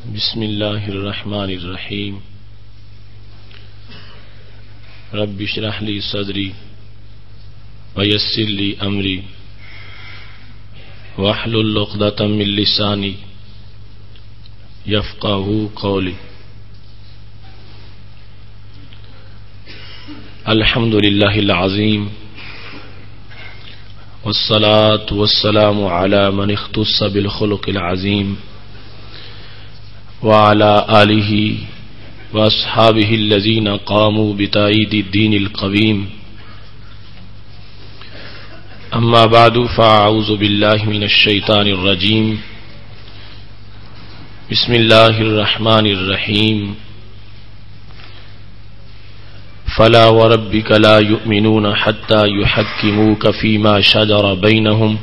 بسم اللہ الرحمن الرحیم رب اشرح لی صدری ویسر لی امری واحلل عقدۃ من لسانی یفقہوا قولی. الحمد للہ العظیم والصلاة والسلام علی من اختص بالخلق العظیم وعلى آلہ واصحابہ الذین قاموا بتأیید الدین القویم. اما بعد فاعوذ باللہ من الشیطان الرجیم. بسم اللہ الرحمن الرحیم. فلا وربک لا یؤمنون حتی یحکموک فیما شجر بینہم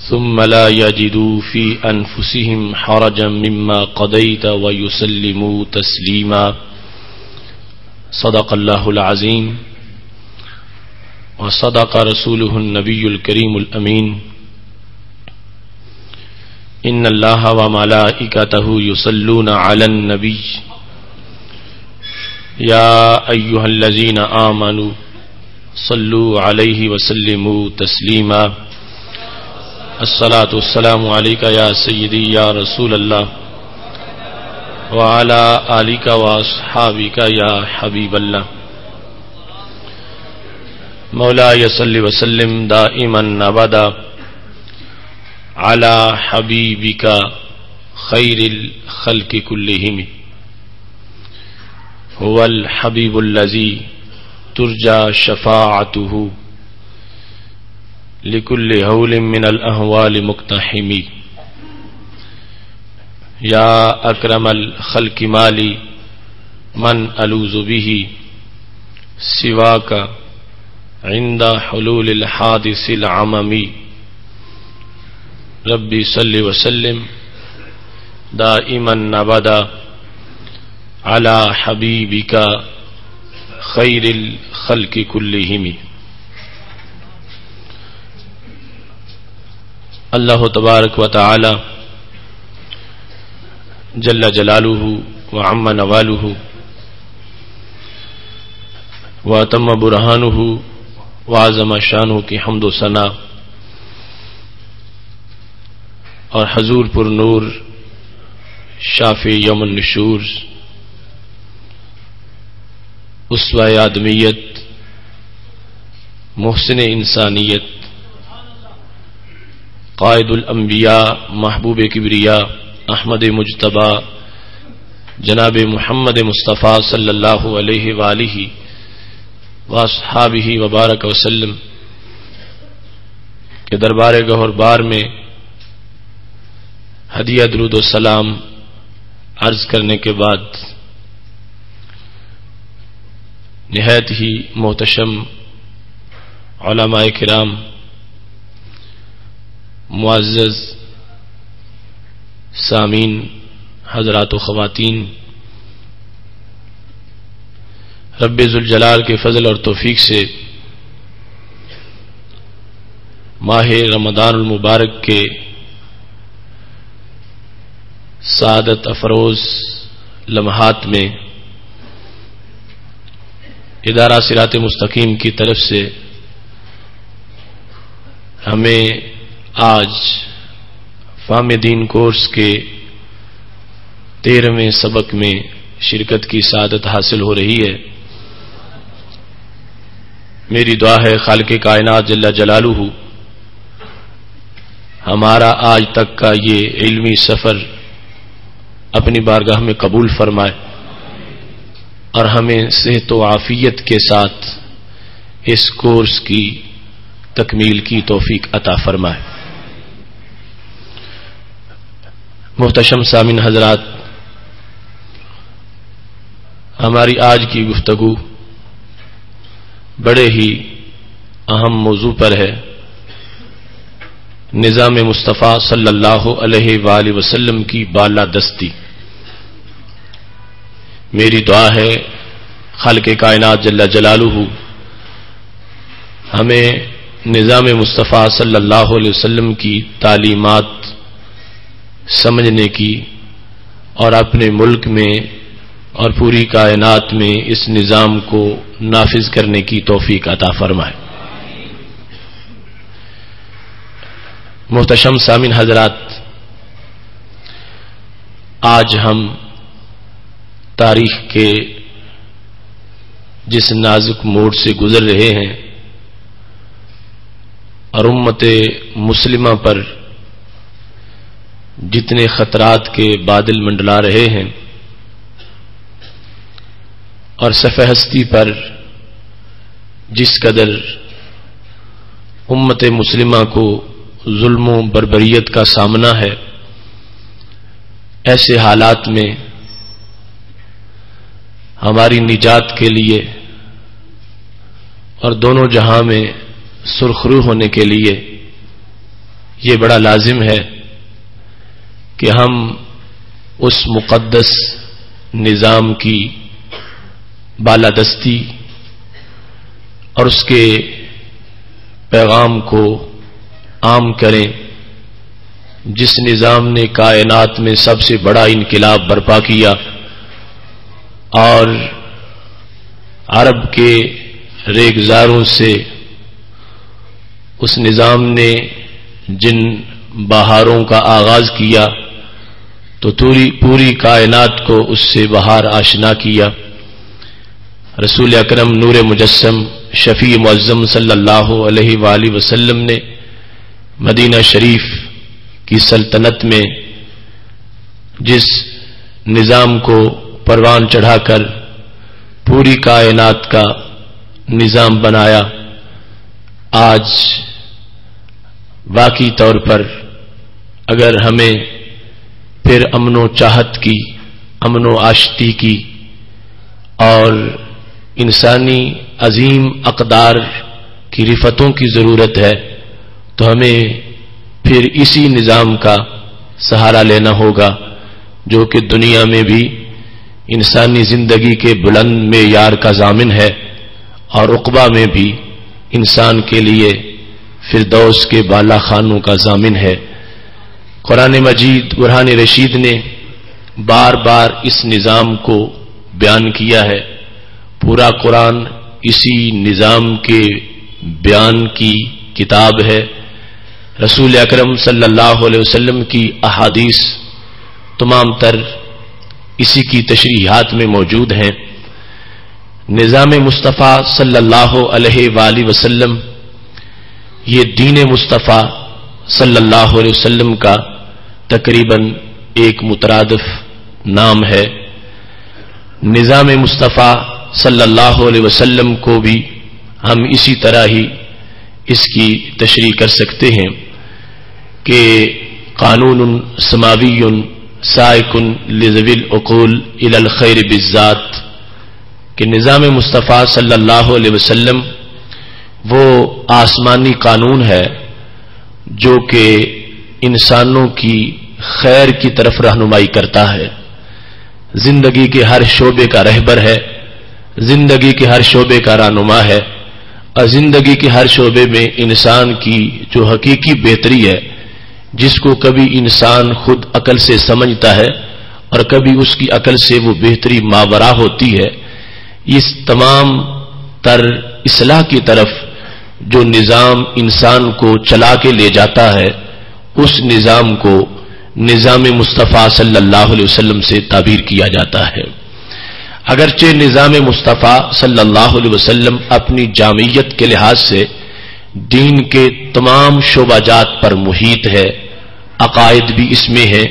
ثم لا يجدوا في أنفسهم حرجا مما قضيت ويسلموا تسليما. صدق الله العظيم وصدق رسوله النبي الكريم الأمين. إن الله وملائكته يصلون على النبي يا أيها الذين آمنوا صلوا عليه وسلموا تسليما. الصلاة والسلام عليك يا سيدي يا رسول الله وعلى آلك وأصحابك يا حبيب الله. مولاي صل وسلم دائما أبدا على حبيبك خير الخلق كلهم. هو الحبيب الذي ترجى شفاعته لكل هول من الأهوال مقتحم. يا أكرم الخلق مالي من ألوذ به سواك عند حلول الحادث العمم. ربي صل وسلم دائما أبدا على حبيبك خير الخلق كلهم. اللہ تبارک و تعالی جل جلالہ وعم نوالہ واتم برہانہ وعظم شانہ کی حمد و ثنا اور حضور پر نور شافی یوم النشور اسوہ آدمیت محسن انسانیت قائد الانبیاء محبوب کبریا احمد مجتبی جناب محمد مصطفیٰ صلی اللہ علیہ وآلہ واصحابہ وبارک وسلم کے دربار گہر بار میں ہدیہ درود و سلام عرض کرنے کے بعد نہایت ہی محتشم علماء کرام، معزز سامعین حضرات و خواتین، رب ذوالجلال کے فضل اور توفیق سے ماہ رمضان المبارک کے سعادت افروز لمحات میں ادارہ صراط مستقیم کی طرف سے ہمیں آج فہم دین کورس کے 13ویں سبق میں شرکت کی سعادت حاصل ہو رہی ہے. میری دعا ہے خالق کائنات جل جلالہ ہمارا آج تک کا یہ علمی سفر اپنی بارگاہ میں قبول فرمائے اور ہمیں صحت و عافیت کے ساتھ اس کورس کی تکمیل کی توفیق عطا فرمائے. محتشم سامعین حضرات، ہماری آج کی گفتگو بڑے ہی اہم موضوع پر ہے. نظام مصطفیٰ صلی اللہ علیہ وآلہ وسلم کی بالادستی. میری دعا ہے خالق کائنات جل جلالہ ہمیں نظام مصطفیٰ صلی اللہ علیہ وسلم کی تعلیمات سمجھنے کی اور اپنے ملک میں اور پوری کائنات میں اس نظام کو نافذ کرنے کی توفیق عطا فرمائے۔ محتشم سامعین حضرات، آج ہم تاریخ کے جس نازک موڑ سے گزر رہے ہیں اور امت مسلمہ پر جتنے خطرات کے بادل منڈلا رہے ہیں اور صفحہ ہستی پر جس قدر امت مسلمہ کو ظلم و بربریت کا سامنا ہے، ایسے حالات میں ہماری نجات کے لیے اور دونوں جہاں میں سرخرو ہونے کے لیے یہ بڑا لازم ہے کہ ہم اس مقدس نظام کی بالادستی اور اس کے پیغام کو عام کریں، جس نظام نے کائنات میں سب سے بڑا انقلاب برپا کیا اور عرب کے ریگزاروں سے اس نظام نے جن بہاروں کا آغاز کیا تو پوری کائنات کو اس سے بہار آشنا کیا۔ رسول اکرم نور مجسم شفیع معظم صلی اللہ علیہ وآلہ وسلم نے مدینہ شریف کی سلطنت میں جس نظام کو پروان چڑھا کر پوری کائنات کا نظام بنایا، آج واقعی طور پر اگر ہمیں پھر امن و چاہت کی، امن و آشتی کی اور انسانی عظیم اقدار کی رفتوں کی ضرورت ہے تو ہمیں پھر اسی نظام کا سہارا لینا ہوگا جو کہ دنیا میں بھی انسانی زندگی کے بلند معیار کا ضامن ہے اور عقبہ میں بھی انسان کے لیے فردوس کے بالا خانوں کا ضامن ہے۔ قرآن مجید برہان رشید نے بار بار اس نظام کو بیان کیا ہے، پورا قرآن اسی نظام کے بیان کی کتاب ہے۔ رسول اکرم صلی اللہ علیہ وسلم کی احادیث تمام تر اسی کی تشریحات میں موجود ہیں۔ نظام مصطفیٰ صلی اللہ علیہ وآلہ وسلم یہ دین مصطفیٰ صلی اللہ علیہ وسلم کا تقریباً ایک مترادف نام ہے۔ نظام مصطفیٰ صلی اللہ علیہ وسلم کو بھی ہم اسی طرح ہی اس کی تشریح کر سکتے ہیں کہ قانون سماوی سائق لذوی العقول الی الخیر بالذات، کہ نظام مصطفیٰ صلی اللہ علیہ وسلم وہ آسمانی قانون ہے جو کہ انسانوں کی خیر کی طرف رہنمائی کرتا ہے، زندگی کے ہر شعبے کا رہبر ہے، زندگی کے ہر شعبے کا رہنما ہے، اور زندگی کے ہر شعبے میں انسان کی جو حقیقی بہتری ہے، جس کو کبھی انسان خود عقل سے سمجھتا ہے اور کبھی اس کی عقل سے وہ بہتری ماورا ہوتی ہے، اس تمام تر اصلاح کی طرف جو نظام انسان کو چلا کے لے جاتا ہے، اس نظام کو نظام مصطفیٰ صلی اللہ علیہ وسلم سے تعبیر کیا جاتا ہے۔ اگرچہ نظام مصطفیٰ صلی اللہ علیہ وسلم اپنی جامعیت کے لحاظ سے دین کے تمام شعبہ جات پر محیط ہے، عقائد بھی اس میں ہے،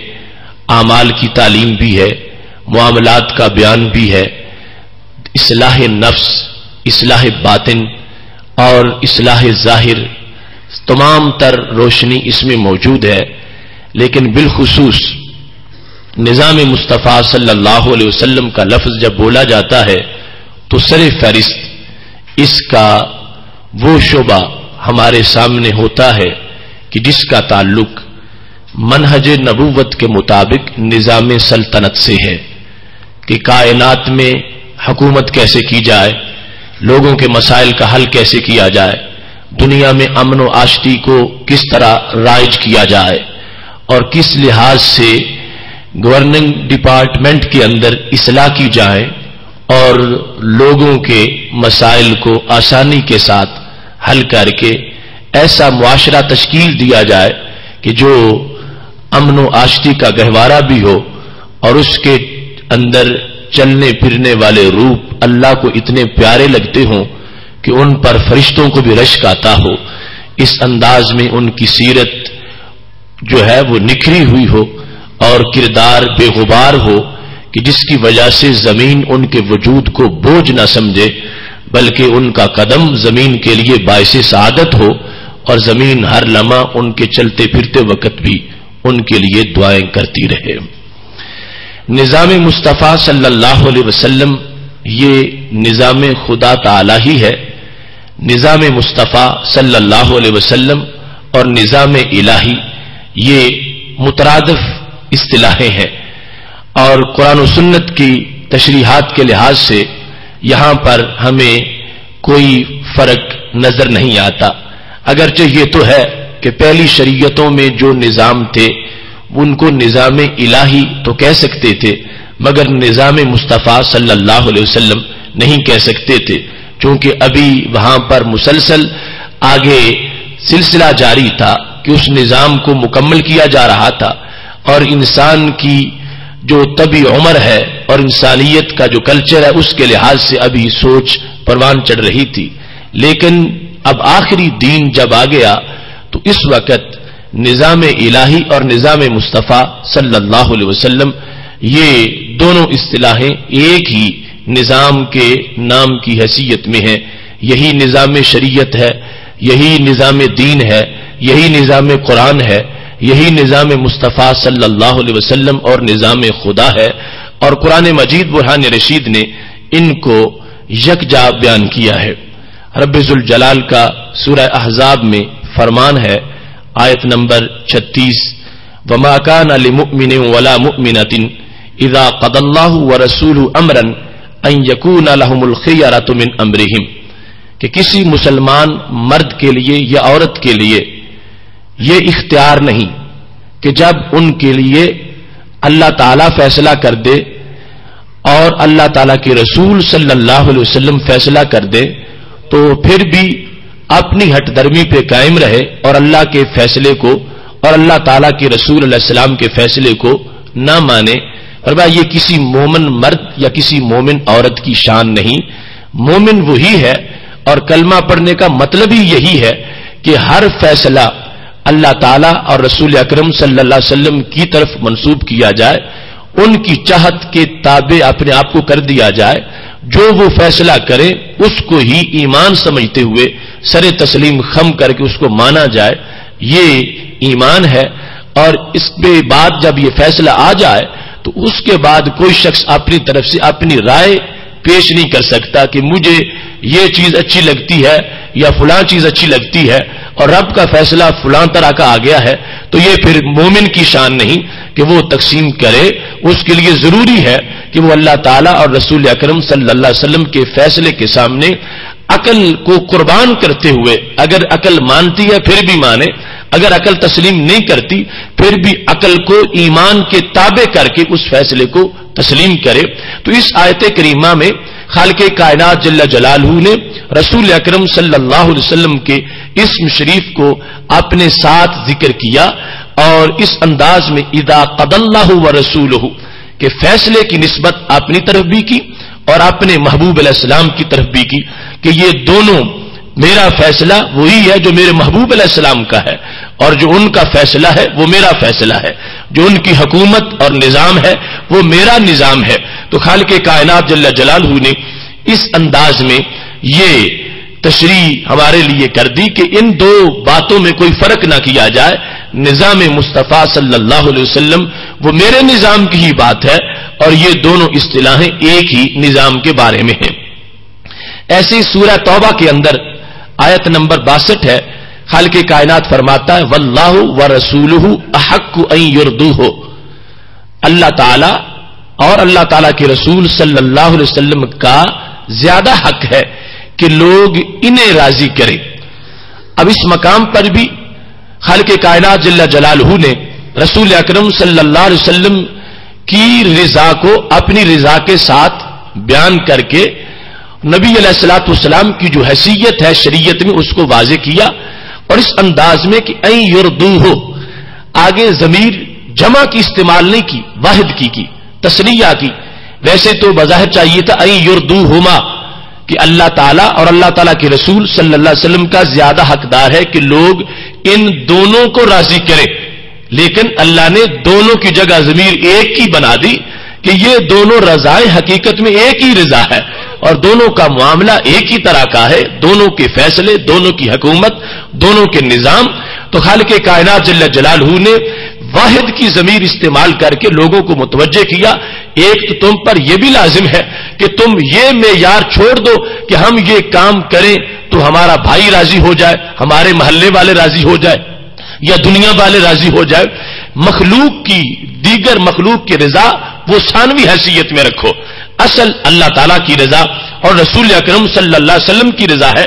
اعمال کی تعلیم بھی ہے، معاملات کا بیان بھی ہے، اصلاح نفس، اصلاح باطن اور اصلاح ظاہر تمام تر روشنی اس میں موجود ہے، لیکن بالخصوص نظام مصطفیٰ صلی اللہ علیہ وسلم کا لفظ جب بولا جاتا ہے تو سر فہرست اس کا وہ شعبہ ہمارے سامنے ہوتا ہے کہ جس کا تعلق منہج نبوت کے مطابق نظام سلطنت سے ہے، کہ کائنات میں حکومت کیسے کی جائے، لوگوں کے مسائل کا حل کیسے کیا جائے، دنیا میں امن و آشتی کو کس طرح رائج کیا جائے، اور کس لحاظ سے گورننگ ڈپارٹمنٹ کے اندر اصلاح کی جائے اور لوگوں کے مسائل کو آسانی کے ساتھ حل کر کے ایسا معاشرہ تشکیل دیا جائے کہ جو امن و آشتی کا گہوارہ بھی ہو اور اس کے اندر چلنے پھرنے والے روپ اللہ کو اتنے پیارے لگتے ہوں کہ ان پر فرشتوں کو بھی رشک آتا ہو. اس انداز میں ان کی سیرت جو ہے وہ نکھری ہوئی ہو اور کردار بے غبار ہو کہ جس کی وجہ سے زمین ان کے وجود کو بوجھ نہ سمجھے بلکہ ان کا قدم زمین کے لیے باعث سعادت ہو اور زمین ہر لمحہ ان کے چلتے پھرتے وقت بھی ان کے لیے دعائیں کرتی رہے. نظام مصطفیٰ صلی اللہ علیہ وسلم یہ نظام خدا تعالی ہی ہے. نظام مصطفیٰ صلی اللہ علیہ وسلم اور نظام الہی یہ مترادف اصطلاحیں ہیں اور قرآن و سنت کی تشریحات کے لحاظ سے یہاں پر ہمیں کوئی فرق نظر نہیں آتا. اگرچہ یہ تو ہے کہ پہلی شریعتوں میں جو نظام تھے ان کو نظام الہی تو کہہ سکتے تھے مگر نظام مصطفیٰ صلی اللہ علیہ وسلم نہیں کہہ سکتے تھے چونکہ ابھی وہاں پر مسلسل آگے سلسلہ جاری تھا کہ اس نظام کو مکمل کیا جا رہا تھا اور انسان کی جو طبی عمر ہے اور انسانیت کا جو کلچر ہے اس کے لحاظ سے ابھی سوچ پروان چڑھ رہی تھی. لیکن اب آخری دین جب آ گیا تو اس وقت نظام الہی اور نظام مصطفیٰ صلی اللہ علیہ وسلم یہ دونوں اصطلاحیں ایک ہی نظام کے نام کی حیثیت میں ہیں. یہی نظام شریعت ہے, یہی نظام دین ہے, یہی نظام قرآن ہے, یہی نظام مصطفیٰ صلی اللہ علیہ وسلم اور نظام خدا ہے. اور قرآن مجید برہان رشید نے ان کو یکجا بیان کیا ہے. رب ذوالجلال کا سورہ احزاب میں فرمان ہے آیت نمبر 36 وما كان لمؤمن ولا مؤمنة اذا قضى الله ورسوله امرا ان يكون لهم الخيرة من امرهم کہ کسی مسلمان مرد کے لیے یا عورت کے لیے یہ اختیار نہیں کہ جب ان کے لیے اللہ تعالیٰ فیصلہ کر دے اور اللہ تعالیٰ کے رسول صلی اللہ علیہ وسلم فیصلہ کر دے تو پھر بھی اپنی ہٹ درمی پہ قائم رہے اور اللہ کے فیصلے کو اور اللہ تعالیٰ کے رسول علیہ السلام کے فیصلے کو نہ مانے. اور بھائی یہ کسی مومن مرد یا کسی مومن عورت کی شان نہیں. مومن وہی ہے اور کلمہ پڑھنے کا مطلب ہی یہی ہے کہ ہر فیصلہ اللہ تعالیٰ اور رسول اکرم صلی اللہ علیہ وسلم کی طرف منسوب کیا جائے, ان کی چاہت کے تابع اپنے آپ کو کر دیا جائے. جو وہ فیصلہ کرے اس کو ہی ایمان سمجھتے ہوئے سر تسلیم خم کر کے اس کو مانا جائے, یہ ایمان ہے. اور اس کے بعد جب یہ فیصلہ آ جائے تو اس کے بعد کوئی شخص اپنی طرف سے اپنی رائے پیش نہیں کر سکتا کہ مجھے یہ چیز اچھی لگتی ہے یا فلاں چیز اچھی لگتی ہے اور رب کا فیصلہ فلاں طرح کا آ گیا ہے تو یہ پھر مومن کی شان نہیں کہ وہ تقسیم کرے. اس کے لیے ضروری ہے کہ وہ اللہ تعالیٰ اور رسول اکرم صلی اللہ علیہ وسلم کے فیصلے کے سامنے عقل کو قربان کرتے ہوئے, اگر عقل مانتی ہے پھر بھی مانے, اگر عقل تسلیم نہیں کرتی پھر بھی عقل کو ایمان کے تابع کر کے اس فیصلے کو تسلیم کرے. تو اس آیت کریمہ میں خالق کائنات جل جلالہ نے رسول اکرم صلی اللہ علیہ وسلم کے اسم شریف کو اپنے ساتھ ذکر کیا اور اس انداز میں اذا قضى اللہ ورسولہ کہ فیصلے کی نسبت اپنی طرف بھی کی اور اپنے محبوب علیہ السلام کی طرف بھی کی کہ یہ دونوں میرا فیصلہ وہی ہے جو میرے محبوب علیہ السلام کا ہے اور جو ان کا فیصلہ ہے وہ میرا فیصلہ ہے, جو ان کی حکومت اور نظام ہے وہ میرا نظام ہے. تو خالق کائنات جل جلالہ نے اس انداز میں یہ تشریح ہمارے لیے کر دی کہ ان دو باتوں میں کوئی فرق نہ کیا جائے. نظام مصطفیٰ صلی اللہ علیہ وسلم وہ میرے نظام کی ہی بات ہے اور یہ دونوں اصطلاحیں ایک ہی نظام کے بارے میں ہیں. ایسی سورہ توبہ کے اندر آیت نمبر 62 ہے, خالق کائنات فرماتا ہے واللہ ورسولہ احق ان یرضوہ, اللہ تعالی اور اللہ تعالی کے رسول صلی اللہ علیہ وسلم کا زیادہ حق ہے کہ لوگ انہیں راضی کریں. اب اس مقام پر بھی خالق کائنات جل جلالہ نے رسول اکرم صلی اللہ علیہ وسلم کی رضا کو اپنی رضا کے ساتھ بیان کر کے نبی علیہ الصلوۃ والسلام کی جو حیثیت ہے شریعت میں اس کو واضح کیا، اور اس انداز میں کہ این یردوہ، آگے ضمیر جمع کی استعمال نہیں کی، واحد کی تثنیہ کی. ویسے تو بظاہر چاہیے تھا این یردوہما، کہ اللہ تعالیٰ اور اللہ تعالیٰ کے رسول صلی اللہ علیہ وسلم کا زیادہ حقدار ہے کہ لوگ ان دونوں کو راضی کریں، لیکن اللہ نے دونوں کی جگہ ضمیر ایک کی بنا دی کہ یہ دونوں رضائیں حقیقت میں ایک ہی رضا ہے، اور دونوں کا معاملہ ایک ہی طرح کا ہے، دونوں کے فیصلے، دونوں کی حکومت، دونوں کے نظام. تو خالق کائنات جل جلالہ نے واحد کی ضمیر استعمال کر کے لوگوں کو متوجہ کیا. ایک تو تم پر یہ بھی لازم ہے کہ تم یہ معیار چھوڑ دو کہ ہم یہ کام کریں تو ہمارا بھائی راضی ہو جائے، ہمارے محلے والے راضی ہو جائے، یا دنیا والے راضی ہو جائے. مخلوق کی، دیگر مخلوق کی رضا وہ ثانوی حیثیت میں رکھو. اصل اللہ تعالیٰ کی رضا اور رسول اکرم صلی اللہ علیہ وسلم کی رضا ہے.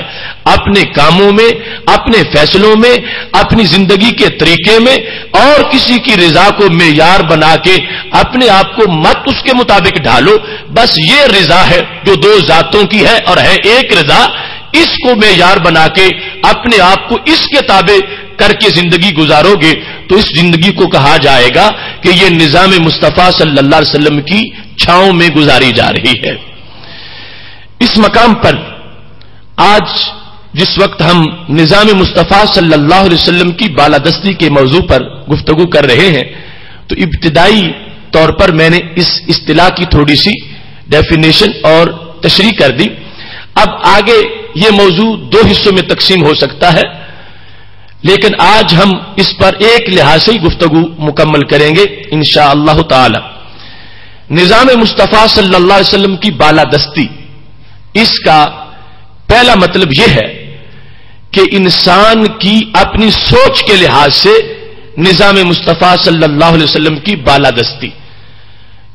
اپنے کاموں میں، اپنے فیصلوں میں، اپنی زندگی کے طریقے میں، اور کسی کی رضا کو معیار بنا کے اپنے آپ کو مت اس کے مطابق ڈھالو. بس یہ رضا ہے جو دو ذاتوں کی ہے اور ہے ایک رضا. اس کو معیار بنا کے اپنے آپ کو اس کے تابع کر کے زندگی گزارو گے تو اس زندگی کو کہا جائے گا کہ یہ نظام مصطفیٰ صلی اللہ علیہ وسلم کی چھاؤں میں گزاری جا رہی ہے. اس مقام پر آج جس وقت ہم نظام مصطفیٰ صلی اللہ علیہ وسلم کی بالادستی کے موضوع پر گفتگو کر رہے ہیں تو ابتدائی طور پر میں نے اس اصطلاح کی تھوڑی سی ڈیفینیشن اور تشریح کر دی. اب آگے یہ موضوع دو حصوں میں تقسیم ہو سکتا ہے، لیکن آج ہم اس پر ایک لحاظ سے گفتگو مکمل کریں گے انشاءاللہ تعالی. نظام مصطفیٰ صلی اللہ علیہ وسلم کی بالادستی، اس کا پہلا مطلب یہ ہے کہ انسان کی اپنی سوچ کے لحاظ سے نظام مصطفیٰ صلی اللہ علیہ وسلم کی بالادستی،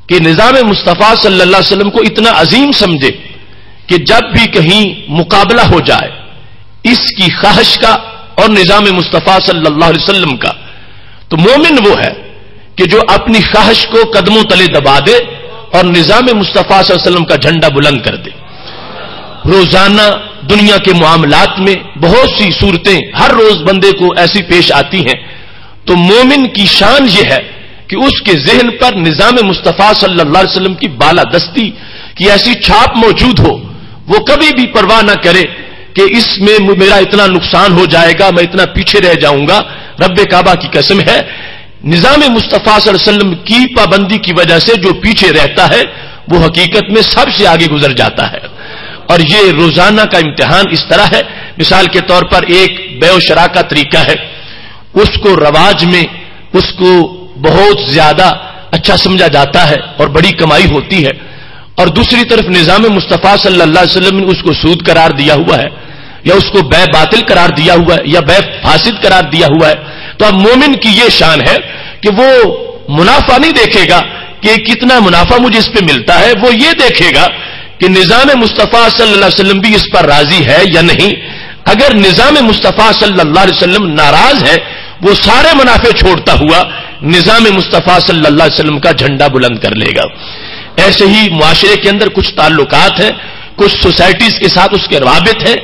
کہ نظام مصطفیٰ صلی اللہ علیہ وسلم کو اتنا عظیم سمجھے کہ جب بھی کہیں مقابلہ ہو جائے اس کی خواہش کا اور نظام مصطفیٰ صلی اللہ علیہ وسلم کا، تو مومن وہ ہے کہ جو اپنی خواہش کو قدموں تلے دبا دے اور نظام مصطفیٰ صلی اللہ علیہ وسلم کا جھنڈا بلند کر دے. روزانہ دنیا کے معاملات میں بہت سی صورتیں ہر روز بندے کو ایسی پیش آتی ہیں، تو مومن کی شان یہ ہے کہ اس کے ذہن پر نظام مصطفیٰ صلی اللہ علیہ وسلم کی بالادستی کی ایسی چھاپ موجود ہو، وہ کبھی بھی پرواہ نہ کرے کہ اس میں میرا اتنا نقصان ہو جائے گا، میں اتنا پیچھے رہ جاؤں گا. رب کعبہ کی قسم ہے، نظام مصطفیٰ صلی اللہ علیہ وسلم کی پابندی کی وجہ سے جو پیچھے رہتا ہے وہ حقیقت میں سب سے آگے گزر جاتا ہے. اور یہ روزانہ کا امتحان اس طرح ہے. مثال کے طور پر ایک بیع و شراء کا طریقہ ہے، اس کو رواج میں اس کو بہت زیادہ اچھا سمجھا جاتا ہے اور بڑی کمائی ہوتی ہے، اور دوسری طرف نظام مصطفیٰ صلی اللہ علیہ وسلم نے اس کو سود قرار دیا ہوا ہے، یا اس کو بیع باطل قرار دیا ہوا ہے، یا بیع فاسد قرار دیا ہوا ہے. تو اب مومن کی یہ شان ہے کہ وہ منافع نہیں دیکھے گا کہ کتنا منافع مجھے اس پہ ملتا ہے، وہ یہ دیکھے گا کہ نظام مصطفیٰ صلی اللہ علیہ وسلم بھی اس پر راضی ہے یا نہیں. اگر نظام مصطفیٰ صلی اللہ علیہ وسلم ناراض ہے، وہ سارے منافع چھوڑتا ہوا نظام مصطفیٰ صلی اللہ علیہ وسلم کا جھنڈا بلند کر لے گا. ایسے ہی معاشرے کے اندر کچھ تعلقات ہیں، کچھ سوسائٹیز کے ساتھ اس کے روابط ہیں،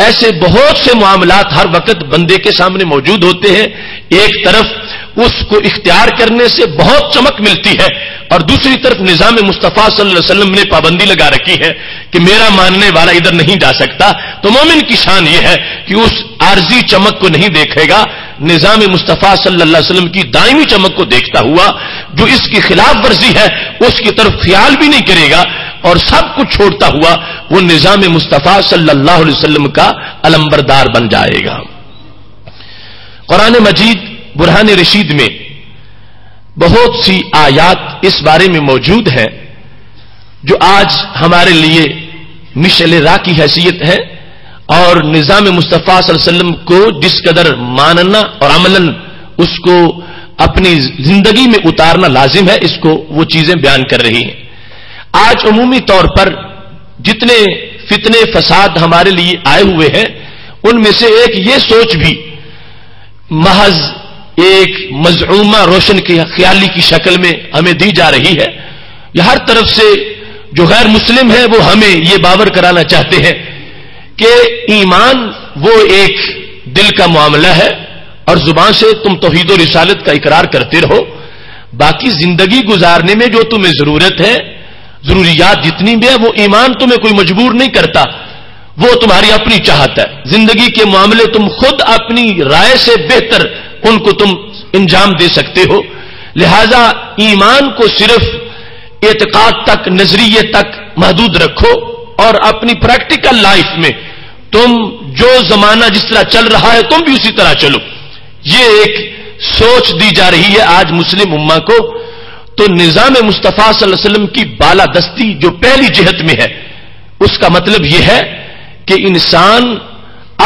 ایسے بہت سے معاملات ہر وقت بندے کے سامنے موجود ہوتے ہیں. ایک طرف اس کو اختیار کرنے سے بہت چمک ملتی ہے، اور دوسری طرف نظام مصطفیٰ صلی اللہ علیہ وسلم نے پابندی لگا رکھی ہے کہ میرا ماننے والا ادھر نہیں جا سکتا. تو مومن کی شان یہ ہے کہ اس عارضی چمک کو نہیں دیکھے گا، نظام مصطفیٰ صلی اللہ علیہ وسلم کی دائمی چمک کو دیکھتا ہوا جو اس کی خلاف ورزی ہے اس کی طرف خیال بھی نہیں کرے گا، اور سب کچھ چھوڑتا ہوا وہ نظام مصطفیٰ صلی اللہ علیہ وسلم کا علمبردار بن جائے گا. قرآن مجید برہان رشید میں بہت سی آیات اس بارے میں موجود ہیں جو آج ہمارے لیے مشعل راہ کی حیثیت ہے، اور نظام مصطفیٰ صلی اللہ علیہ وسلم کو جس قدر ماننا اور عملاً اس کو اپنی زندگی میں اتارنا لازم ہے، اس کو وہ چیزیں بیان کر رہی ہیں. آج عمومی طور پر جتنے فتنے فساد ہمارے لیے آئے ہوئے ہیں ان میں سے ایک یہ سوچ بھی محض ایک مزعومہ روشن کی خیالی کی شکل میں ہمیں دی جا رہی ہے. یہ ہر طرف سے جو غیر مسلم ہے وہ ہمیں یہ باور کرانا چاہتے ہیں کہ ایمان وہ ایک دل کا معاملہ ہے اور زبان سے تم توحید و رسالت کا اقرار کرتے رہو، باقی زندگی گزارنے میں جو تمہیں ضرورت ہے، ضروریات جتنی بھی ہے، وہ ایمان تمہیں کوئی مجبور نہیں کرتا، وہ تمہاری اپنی چاہت ہے. زندگی کے معاملے تم خود اپنی رائے سے بہتر ان کو تم انجام دے سکتے ہو. لہذا ایمان کو صرف اعتقاد تک، نظریے تک محدود رکھو اور اپنی پریکٹیکل لائف میں تم جو زمانہ جس طرح چل رہا ہے تم بھی اسی طرح چلو. یہ ایک سوچ دی جا رہی ہے آج مسلم امہ کو. تو نظام مصطفیٰ صلی اللہ علیہ وسلم کی بالادستی جو پہلی جہت میں ہے، اس کا مطلب یہ ہے کہ انسان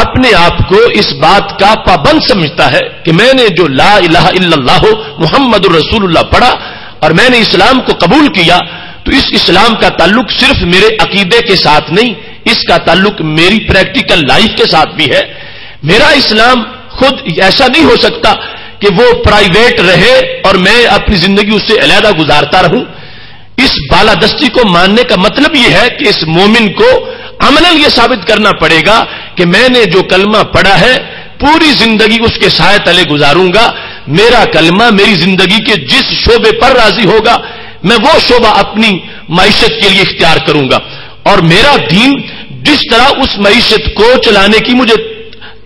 اپنے آپ کو اس بات کا پابند سمجھتا ہے کہ میں نے جو لا الہ الا اللہ محمد الرسول اللہ پڑھا اور میں نے اسلام کو قبول کیا، تو اس اسلام کا تعلق صرف میرے عقیدے کے ساتھ نہیں، اس کا تعلق میری پریکٹیکل لائف کے ساتھ بھی ہے. میرا اسلام خود ایسا نہیں ہو سکتا کہ وہ پرائیویٹ رہے اور میں اپنی زندگی اس سے علیحدہ گزارتا رہوں. اس بالادستی کو ماننے کا مطلب یہ ہے کہ اس مومن کو عملاً یہ ثابت کرنا پڑے گا کہ میں نے جو کلمہ پڑھا ہے پوری زندگی اس کے سائے تلے گزاروں گا. میرا کلمہ میری زندگی کے جس شعبے پر راضی ہوگا میں وہ شعبہ اپنی معیشت کے لیے اختیار کروں گا، اور میرا دین جس طرح اس معیشت کو چلانے کی مجھے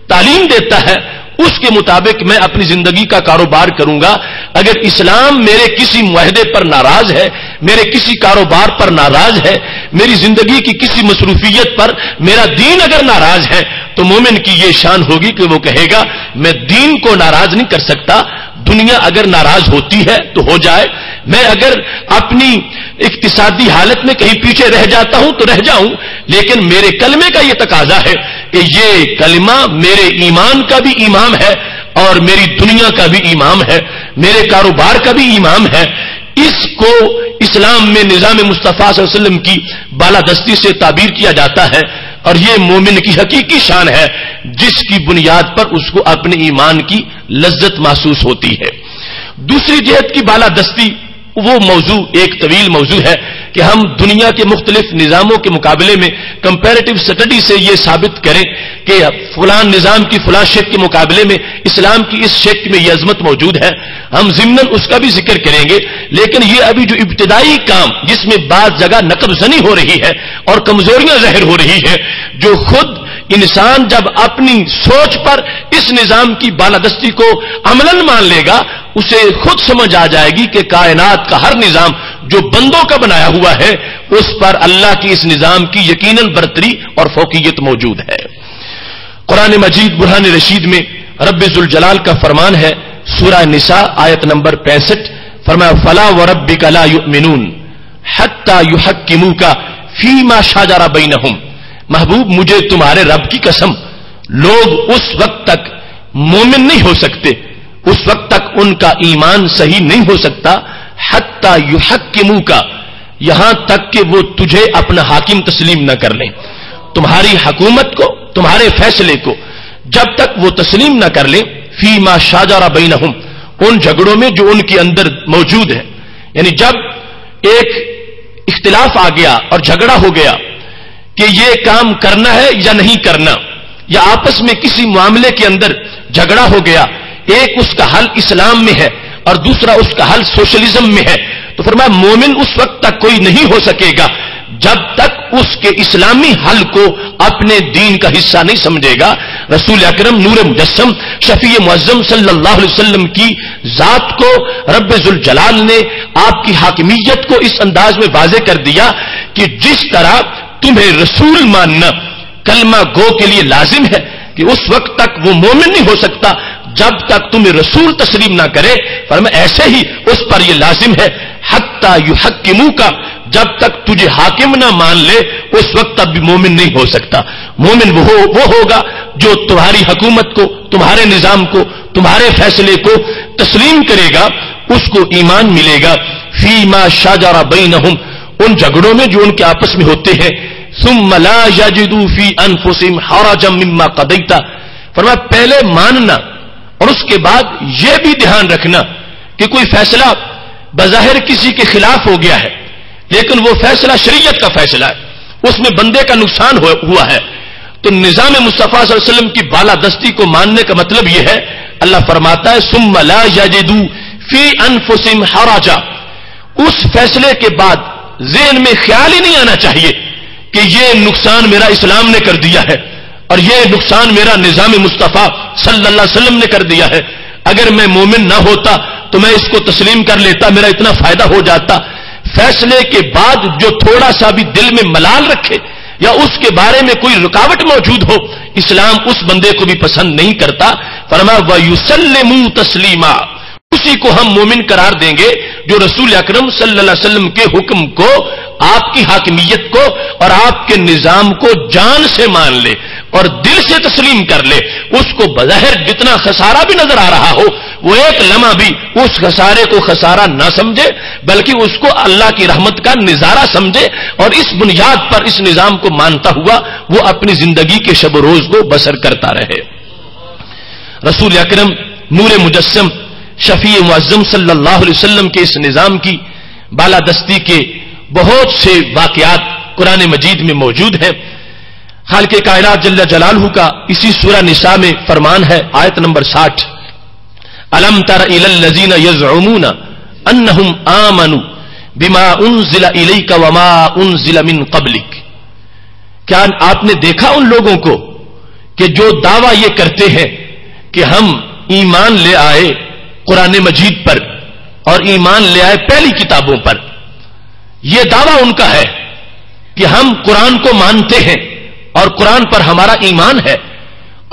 تعلیم دیتا ہے اس کے مطابق میں اپنی زندگی کا کاروبار کروں گا. اگر اسلام میرے کسی معاہدے پر ناراض ہے، میرے کسی کاروبار پر ناراض ہے، میری زندگی کی کسی مصروفیت پر میرا دین اگر ناراض ہے، تو مومن کی یہ شان ہوگی کہ وہ کہے گا میں دین کو ناراض نہیں کر سکتا. دنیا اگر ناراض ہوتی ہے تو ہو جائے، میں اگر اپنی اقتصادی حالت میں کہیں پیچھے رہ جاتا ہوں تو رہ جاؤں، لیکن میرے کلمے کا یہ تقاضا ہے کہ یہ کلمہ میرے ایمان کا بھی امام ہے اور میری دنیا کا بھی امام ہے، میرے کاروبار کا بھی امام ہے. اس کو اسلام میں نظام مصطفیٰ صلی اللہ علیہ وسلم کی بالادستی سے تعبیر کیا جاتا ہے، اور یہ مومن کی حقیقی شان ہے جس کی بنیاد پر اس کو اپنے ایمان کی لذت محسوس ہوتی ہے. دوسری جہت کی بالادستی وہ موضوع ایک طویل موضوع ہے کہ ہم دنیا کے مختلف نظاموں کے مقابلے میں کمپیریٹو اسٹڈی سے یہ ثابت کریں کہ فلاں نظام کی فلاں شک کے مقابلے میں اسلام کی اس شک میں یہ عظمت موجود ہے. ہم ضمناً اس کا بھی ذکر کریں گے، لیکن یہ ابھی جو ابتدائی کام جس میں بعض جگہ نقب زنی ہو رہی ہے اور کمزوریاں ظاہر ہو رہی ہیں، جو خود انسان جب اپنی سوچ پر اس نظام کی بالادستی کو عملاً مان لے گا، اسے خود سمجھ آ جائے گی کہ کائنات کا ہر نظام جو بندوں کا بنایا ہوا ہے اس پر اللہ کی اس نظام کی یقیناً برتری اور فوقیت موجود ہے. قرآن مجید برہان رشید میں رب ذوالجلال کا فرمان ہے، سورہ نساء آیت نمبر 65، فرمایا فلا وربک لا یؤمنون حتی یحکموک فیما شجر بینہم. محبوب مجھے تمہارے رب کی قسم، لوگ اس وقت تک مومن نہیں ہو سکتے، اس وقت تک ان کا ایمان صحیح نہیں ہو سکتا، حتی یحکموک، یہاں تک کہ وہ تجھے اپنا حاکم تسلیم نہ کر لیں. تمہاری حکومت کو، تمہارے فیصلے کو جب تک وہ تسلیم نہ کر لیں، فیما شجر بینہم، ان جھگڑوں میں جو ان کے اندر موجود ہے. یعنی جب ایک اختلاف آ گیا اور جھگڑا ہو گیا کہ یہ کام کرنا ہے یا نہیں کرنا، یا آپس میں کسی معاملے کے اندر جھگڑا ہو گیا، ایک اس کا حل اسلام میں ہے اور دوسرا اس کا حل سوشلزم میں ہے، تو فرمایا مومن اس وقت تک کوئی نہیں ہو سکے گا جب تک اس کے اسلامی حل کو اپنے دین کا حصہ نہیں سمجھے گا. رسول اکرم نور مجسم شفیع معظم صلی اللہ علیہ وسلم کی ذات کو رب ذوالجلال نے آپ کی حاکمیت کو اس انداز میں واضح کر دیا کہ جس طرح تمہیں رسول ماننا کلمہ گو کے لیے لازم ہے کہ اس وقت تک وہ مومن نہیں ہو سکتا جب تک تمہیں رسول تسلیم نہ کرے، فرمایا ایسے ہی اس پر یہ لازم ہے حتی یحکموک، جب تک تجھے حاکم نہ مان لے اس وقت تک بھی مومن نہیں ہو سکتا. مومن وہ ہوگا جو تمہاری حکومت کو، تمہارے نظام کو، تمہارے فیصلے کو تسلیم کرے گا، اس کو ایمان ملے گا. فیما شجر بینہم، ان جھگڑوں میں جو ان کے آپس میں ہوتے ہیں. ثم لا یجدوا فی انفسہم حرجا مما قضیت، فرمایا پہلے ماننا اور اس کے بعد یہ بھی دھیان رکھنا کہ کوئی فیصلہ بظاہر کسی کے خلاف ہو گیا ہے لیکن وہ فیصلہ شریعت کا فیصلہ ہے, اس میں بندے کا نقصان ہوا ہے, تو نظام مصطفیٰ صلی اللہ علیہ وسلم کی بالادستی کو ماننے کا مطلب یہ ہے, اللہ فرماتا ہے ثم لا یجدوا فی انفسہم حرجا, اس فیصلے کے بعد ذہن میں خیال ہی نہیں آنا چاہیے کہ یہ نقصان میرا اسلام نے کر دیا ہے اور یہ نقصان میرا نظام مصطفیٰ صلی اللہ علیہ وسلم نے کر دیا ہے. اگر میں مومن نہ ہوتا تو میں اس کو تسلیم کر لیتا, میرا اتنا فائدہ ہو جاتا. فیصلے کے بعد جو تھوڑا سا بھی دل میں ملال رکھے یا اس کے بارے میں کوئی رکاوٹ موجود ہو, اسلام اس بندے کو بھی پسند نہیں کرتا. فرمایا وَيُسَلِّمُوا تَسْلِيمًا, اسی کو ہم مومن قرار دیں گے جو رسول اکرم صلی اللہ علیہ وسلم کے حکم کو, آپ کی حاکمیت کو اور آپ کے نظام کو جان سے مان لے اور دل سے تسلیم کر لے. اس کو بظاہر جتنا خسارہ بھی نظر آ رہا ہو وہ ایک لمحہ بھی اس خسارے کو خسارہ نہ سمجھے بلکہ اس کو اللہ کی رحمت کا نظارہ سمجھے اور اس بنیاد پر اس نظام کو مانتا ہوا وہ اپنی زندگی کے شب و روز کو بسر کرتا رہے. رسول اکرم نور مجسم شفیع معظم صلی اللہ علیہ وسلم کے اس نظام کی بالادستی کے بہت سے واقعات قرآن مجید میں موجود ہیں. خالق کائنات جل جلالہ کا اسی سورہ نساء میں فرمان ہے, آیت نمبر 60, الم تر الی الذین یزعمون انہم آمنوا بما انزل الیک وما انزل من قبلک, کیا آپ نے دیکھا ان لوگوں کو کہ جو دعویٰ یہ کرتے ہیں کہ ہم ایمان لے آئے قرآن مجید پر اور ایمان لے آئے پہلی کتابوں پر, یہ دعویٰ ان کا ہے کہ ہم قرآن کو مانتے ہیں اور قرآن پر ہمارا ایمان ہے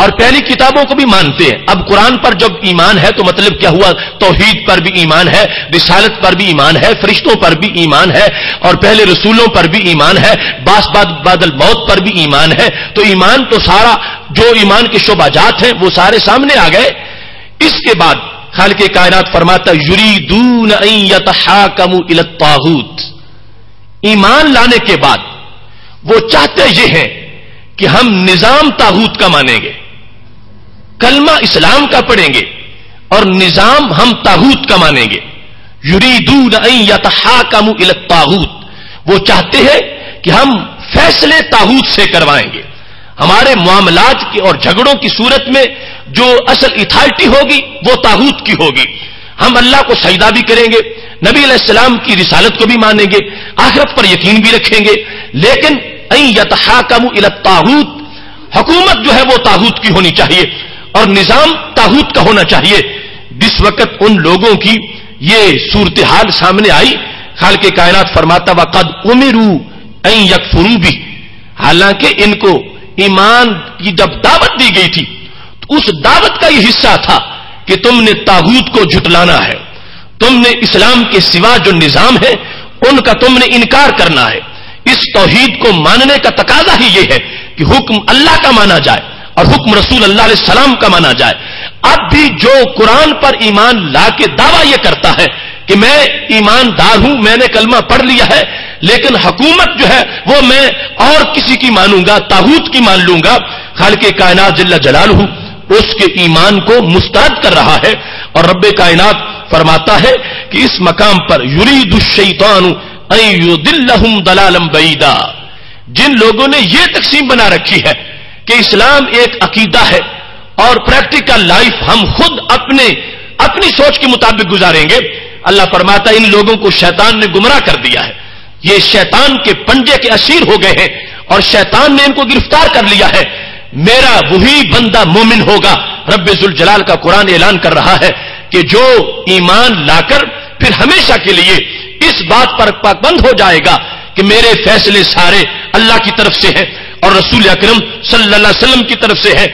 اور پہلی کتابوں کو بھی مانتے ہیں. اب قرآن پر جب ایمان ہے تو مطلب کیا ہوا, توحید پر بھی ایمان ہے, رسالت پر بھی ایمان ہے, فرشتوں پر بھی ایمان ہے اور پہلے رسولوں پر بھی ایمان ہے, بعد الموت پر بھی ایمان ہے. تو ایمان تو سارا جو ایمان کے شعبات ہیں وہ سارے سامنے آ گئے. اس کے بعد خالق کائنات فرماتا یریدون ان یتحاکموا الی الطاغوت, ایمان لانے کے بعد وہ چاہتے یہ ہیں کہ ہم نظام طاغوت کا مانیں گے, کلمہ اسلام کا پڑھیں گے اور نظام ہم طاغوت کا مانیں گے. یریدون ان یتحاکموا الی الطاغوت, وہ چاہتے ہیں کہ ہم فیصلے طاغوت سے کروائیں گے. ہمارے معاملات کی اور جھگڑوں کی صورت میں جو اصل اتھارٹی ہوگی وہ طاغوت کی ہوگی. ہم اللہ کو سجدہ بھی کریں گے, نبی علیہ السلام کی رسالت کو بھی مانیں گے, آخرت پر یقین بھی رکھیں گے, لیکن ان یتحاکموا الی الطاغوت, حکومت جو ہے وہ طاغوت کی ہونی چاہیے اور نظام طاغوت کا ہونا چاہیے. جس وقت ان لوگوں کی یہ صورتحال سامنے آئی, خالق کائنات فرماتا وقد امروا ان یکفروا بہ, حالانکہ ان کو ایمان کی جب دعوت دی گئی تھی تو اس دعوت کا یہ حصہ تھا کہ تم نے طاغوت کو جھٹلانا ہے, تم نے اسلام کے سوا جو نظام ہے ان کا تم نے انکار کرنا ہے. اس توحید کو ماننے کا تقاضا ہی یہ ہے کہ حکم اللہ کا مانا جائے اور حکم رسول اللہ علیہ السلام کا مانا جائے. اب بھی جو قرآن پر ایمان لا کے دعویٰ یہ کرتا ہے کہ میں ایماندار ہوں, میں نے کلمہ پڑھ لیا ہے, لیکن حکومت جو ہے وہ میں اور کسی کی مانوں گا, طاغوت کی مان لوں گا, خالق کائنات جل جلالہ اس کے ایمان کو مسترد کر رہا ہے. اور رب کائنات فرماتا ہے کہ اس مقام پر یرید الشیطان ان یضلہم ضلالا بعیدا, جن لوگوں نے یہ تقسیم بنا رکھی ہے کہ اسلام ایک عقیدہ ہے اور پریکٹیکل لائف ہم خود اپنی سوچ کے مطابق گزاریں گے, اللہ فرماتا ہے ان لوگوں کو شیطان نے گمراہ کر دیا ہے, یہ شیطان کے پنجے کے اسیر ہو گئے ہیں اور شیطان نے ان کو گرفتار کر لیا ہے. میرا وہی بندہ مومن ہوگا. رب ذوالجلال کا قرآن اعلان کر رہا ہے کہ جو ایمان لا کر پھر ہمیشہ کے لیے اس بات پر پابند ہو جائے گا کہ میرے فیصلے سارے اللہ کی طرف سے ہیں اور رسول اکرم صلی اللہ علیہ وسلم کی طرف سے ہے,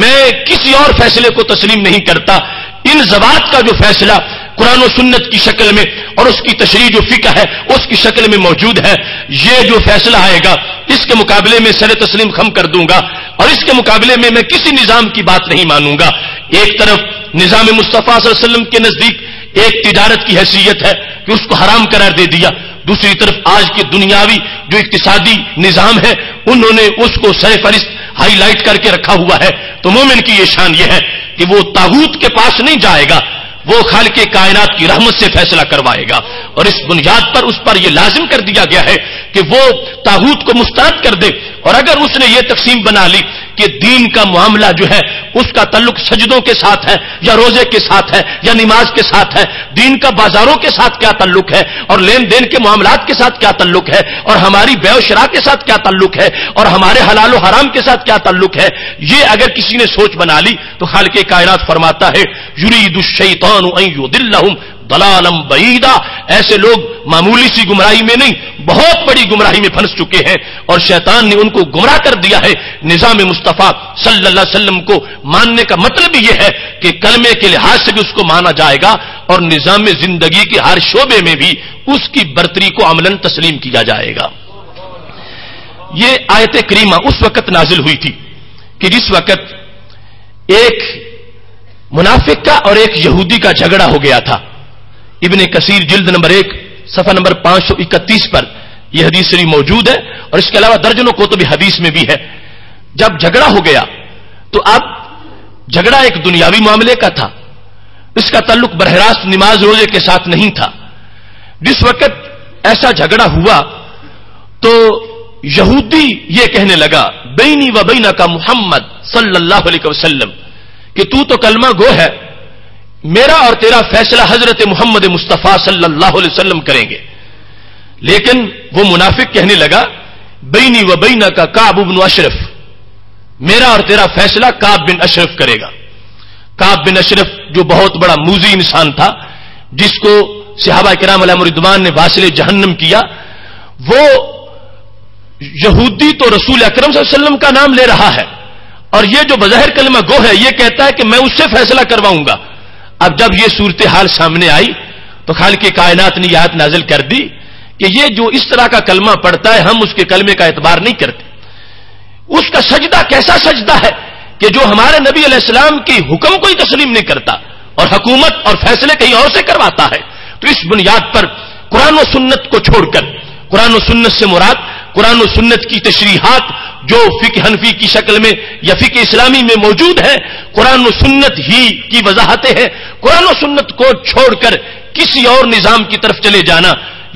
میں کسی اور فیصلے کو تسلیم نہیں کرتا. ان ذوات کا جو فیصلہ قرآن و سنت کی شکل میں اور اس کی تشریح جو فقہ ہے اس کی شکل میں موجود ہے, یہ جو فیصلہ آئے گا اس کے مقابلے میں سر تسلیم خم کر دوں گا اور اس کے مقابلے میں کسی نظام کی بات نہیں مانوں گا. ایک طرف نظام مصطفیٰ صلی اللہ علیہ وسلم کے نزدیک ایک تجارت کی حیثیت ہے کہ اس کو حرام قرار دے دیا, دوسری طرف آج کی دنیاوی جو اقتصادی نظام ہے انہوں نے اس کو سر فہرست ہائی لائٹ کر کے رکھا ہوا ہے. تو مومن کی یہ شان یہ ہے کہ وہ طاغوت کے پاس نہیں جائے گا، وہ خالق کائنات کی رحمت سے فیصلہ کروائے گا. اور اس بنیاد پر اس پر یہ لازم کر دیا گیا ہے کہ وہ طاغوت کو مسترد کر دے. اور اگر اس نے یہ تقسیم بنا لی کہ دین کا معاملہ جو ہے اس کا تعلق سجدوں کے ساتھ ہے یا روزے کے ساتھ ہے یا نماز کے ساتھ ہے، دین کا بازاروں کے ساتھ کیا تعلق ہے اور لین دین کے معاملات کے ساتھ کیا تعلق ہے اور ہماری بیع و شراء کے ساتھ کیا تعلق ہے اور ہمارے حلال و حرام کے ساتھ کیا تعلق ہے، یہ اگر کسی نے سوچ بنا لی تو خالق کائنات فرماتا ہے یرید الشیطان ان یضلہم ضلالا بعیدا. ایسے لوگ معمولی سی گمراہی میں نہیں، بہت بڑی گمراہی میں پھنس چکے ہیں اور شیطان نے ان کو گمراہ کر دیا ہے. نظام مصطفیٰ صلی اللہ علیہ وسلم کو ماننے کا مطلب یہ ہے کہ کلمے کے لحاظ سے بھی اس کو مانا جائے گا اور نظام زندگی کے ہر شعبے میں بھی اس کی برتری کو عملاً تسلیم کیا جائے گا. یہ آیت کریمہ اس وقت نازل ہوئی تھی کہ جس وقت ایک منافق کا اور ایک یہودی کا جھگڑا ہو گیا تھا. ابن کثیر جلد نمبر 1 صفحہ نمبر 531 پر یہ حدیث شریف موجود ہے اور اس کے علاوہ درجنوں کتب حدیث میں بھی ہے. جب جھگڑا ہو گیا تو اب جھگڑا ایک دنیاوی معاملے کا تھا، اس کا تعلق براہ راست نماز روزے کے ساتھ نہیں تھا. جس وقت ایسا جھگڑا ہوا تو یہودی یہ کہنے لگا بینی و بینک محمد صلی اللہ علیہ وسلم کہ تو کلمہ گو ہے، میرا اور تیرا فیصلہ حضرت محمد مصطفیٰ صلی اللہ علیہ وسلم کریں گے. لیکن وہ منافق کہنے لگا بینی و بینک کعب بن اشرف، میرا اور تیرا فیصلہ کعب بن اشرف کرے گا. کعب بن اشرف جو بہت بڑا موذی انسان تھا، جس کو صحابہ کرام علیہم رضوان نے واصل جہنم کیا، وہ یہودی تو رسول اکرم صلی اللہ علیہ وسلم کا نام لے رہا ہے اور یہ جو بظاہر کلمہ گو ہے یہ کہتا ہے کہ میں اس سے فیصلہ کرواؤں گا. اب جب یہ صورتحال سامنے آئی تو خالق کائنات نے یہ آیت نازل کر دی کہ یہ جو اس طرح کا کلمہ پڑھتا ہے ہم اس کے کلمے کا اعتبار نہیں کرتے. اس کا سجدہ کیسا سجدہ ہے کہ جو ہمارے نبی علیہ السلام کی حکم کو ہی تسلیم نہیں کرتا اور حکومت اور فیصلے کہیں اور سے کرواتا ہے. تو اس بنیاد پر قرآن و سنت کو چھوڑ کر، قرآن و سنت سے مراد قرآن و سنت کی تشریحات جو فقہ حنفی کی شکل میں یا فقہ اسلامی میں موجود ہے، قرآن و سنت ہی کی وضاحتیں ہیں. قرآن و سنت کو چھوڑ کر کسی اور نظام کی طرف چلے جانا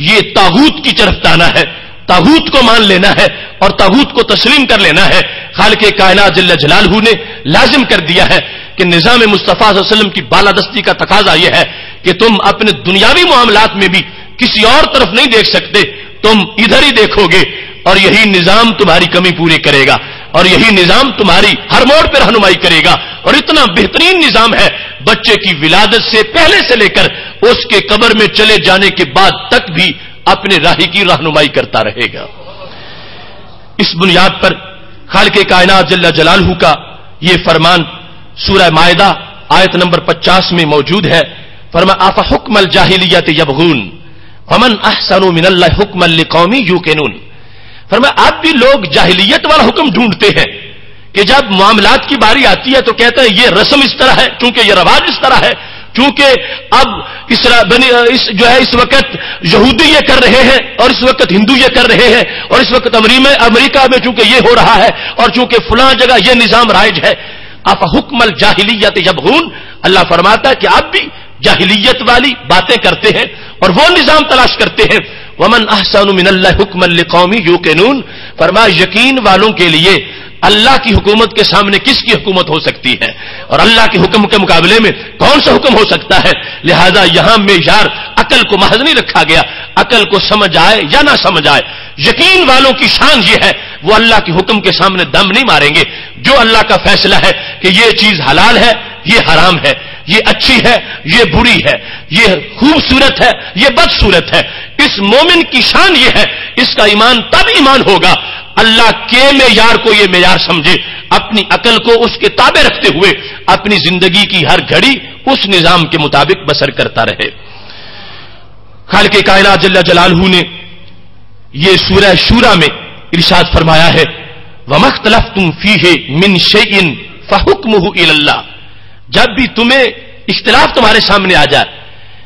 یہ طاغوت کی طرف جانا ہے، طاغوت کو مان لینا ہے اور طاغوت کو تسلیم کر لینا ہے. خالق کائنات جل جلالہ نے لازم کر دیا ہے کہ نظام مصطفیٰ صلی اللہ علیہ وسلم کی بالادستی کا تقاضا یہ ہے کہ تم اپنے دنیاوی معاملات میں بھی کسی اور طرف نہیں دیکھ سکتے، تم ادھر ہی دیکھو گے اور یہی نظام تمہاری کمی پوری کرے گا اور یہی نظام تمہاری ہر موڑ پہ رہنمائی کرے گا. اور اتنا بہترین نظام ہے، بچے کی ولادت سے پہلے سے لے کر اس کے قبر میں چلے جانے کے بعد تک بھی اپنے راہی کی رہنمائی کرتا رہے گا. اس بنیاد پر خالق کائنات جل جلالہ کا یہ فرمان سورہ مائدہ آیت نمبر 50 میں موجود ہے. فرمایا افحکم الجاہلیت یبغون ومن احسن من اللہ حکما لقوم یوقنون. فرمایا اب بھی لوگ جاہلیت والا حکم ڈھونڈتے ہیں کہ جب معاملات کی باری آتی ہے تو کہتے ہیں یہ رسم اس طرح ہے، چونکہ یہ رواج اس طرح ہے، چونکہ اب اس وقت یہودی یہ کر رہے ہیں اور اس وقت ہندو یہ کر رہے ہیں اور اس وقت امریکہ میں چونکہ یہ ہو رہا ہے اور چونکہ فلاں جگہ یہ نظام رائج ہے. آپ حکم الجاہلیت یبغون، اللہ فرماتا ہے کہ آپ بھی جاہلیت والی باتیں کرتے ہیں اور وہ نظام تلاش کرتے ہیں. ومن احسن من اللہ حکما لقوم یوقنون، فرمایا یقین والوں کے لیے اللہ کی حکومت کے سامنے کس کی حکومت ہو سکتی ہے اور اللہ کے حکم کے مقابلے میں کون سا حکم ہو سکتا ہے. لہذا یہاں معیار عقل کو محض نہیں رکھا گیا، عقل کو سمجھ آئے یا نہ سمجھ آئے، یقین والوں کی شان یہ ہے وہ اللہ کے حکم کے سامنے دم نہیں ماریں گے. جو اللہ کا فیصلہ ہے کہ یہ چیز حلال ہے، یہ حرام ہے، یہ اچھی ہے، یہ بری ہے، یہ خوبصورت ہے، یہ بدصورت ہے، اس مومن کی شان یہ ہے، اس کا ایمان تب ایمان ہوگا اللہ کے معیار کو یہ معیار سمجھے، اپنی عقل کو اس کے تابع رکھتے ہوئے اپنی زندگی کی ہر گھڑی اس نظام کے مطابق بسر کرتا رہے. خالق کائنات جل جلالہ نے یہ سورہ شورى میں ارشاد فرمایا ہے وَمَا اخْتَلَفْتُمْ فِيهِ مِنْ شَيْءٍ فَحُكْمُهُ إِلَى اللَّهِ. جب بھی تمہیں اختلاف تمہارے سامنے آ جائے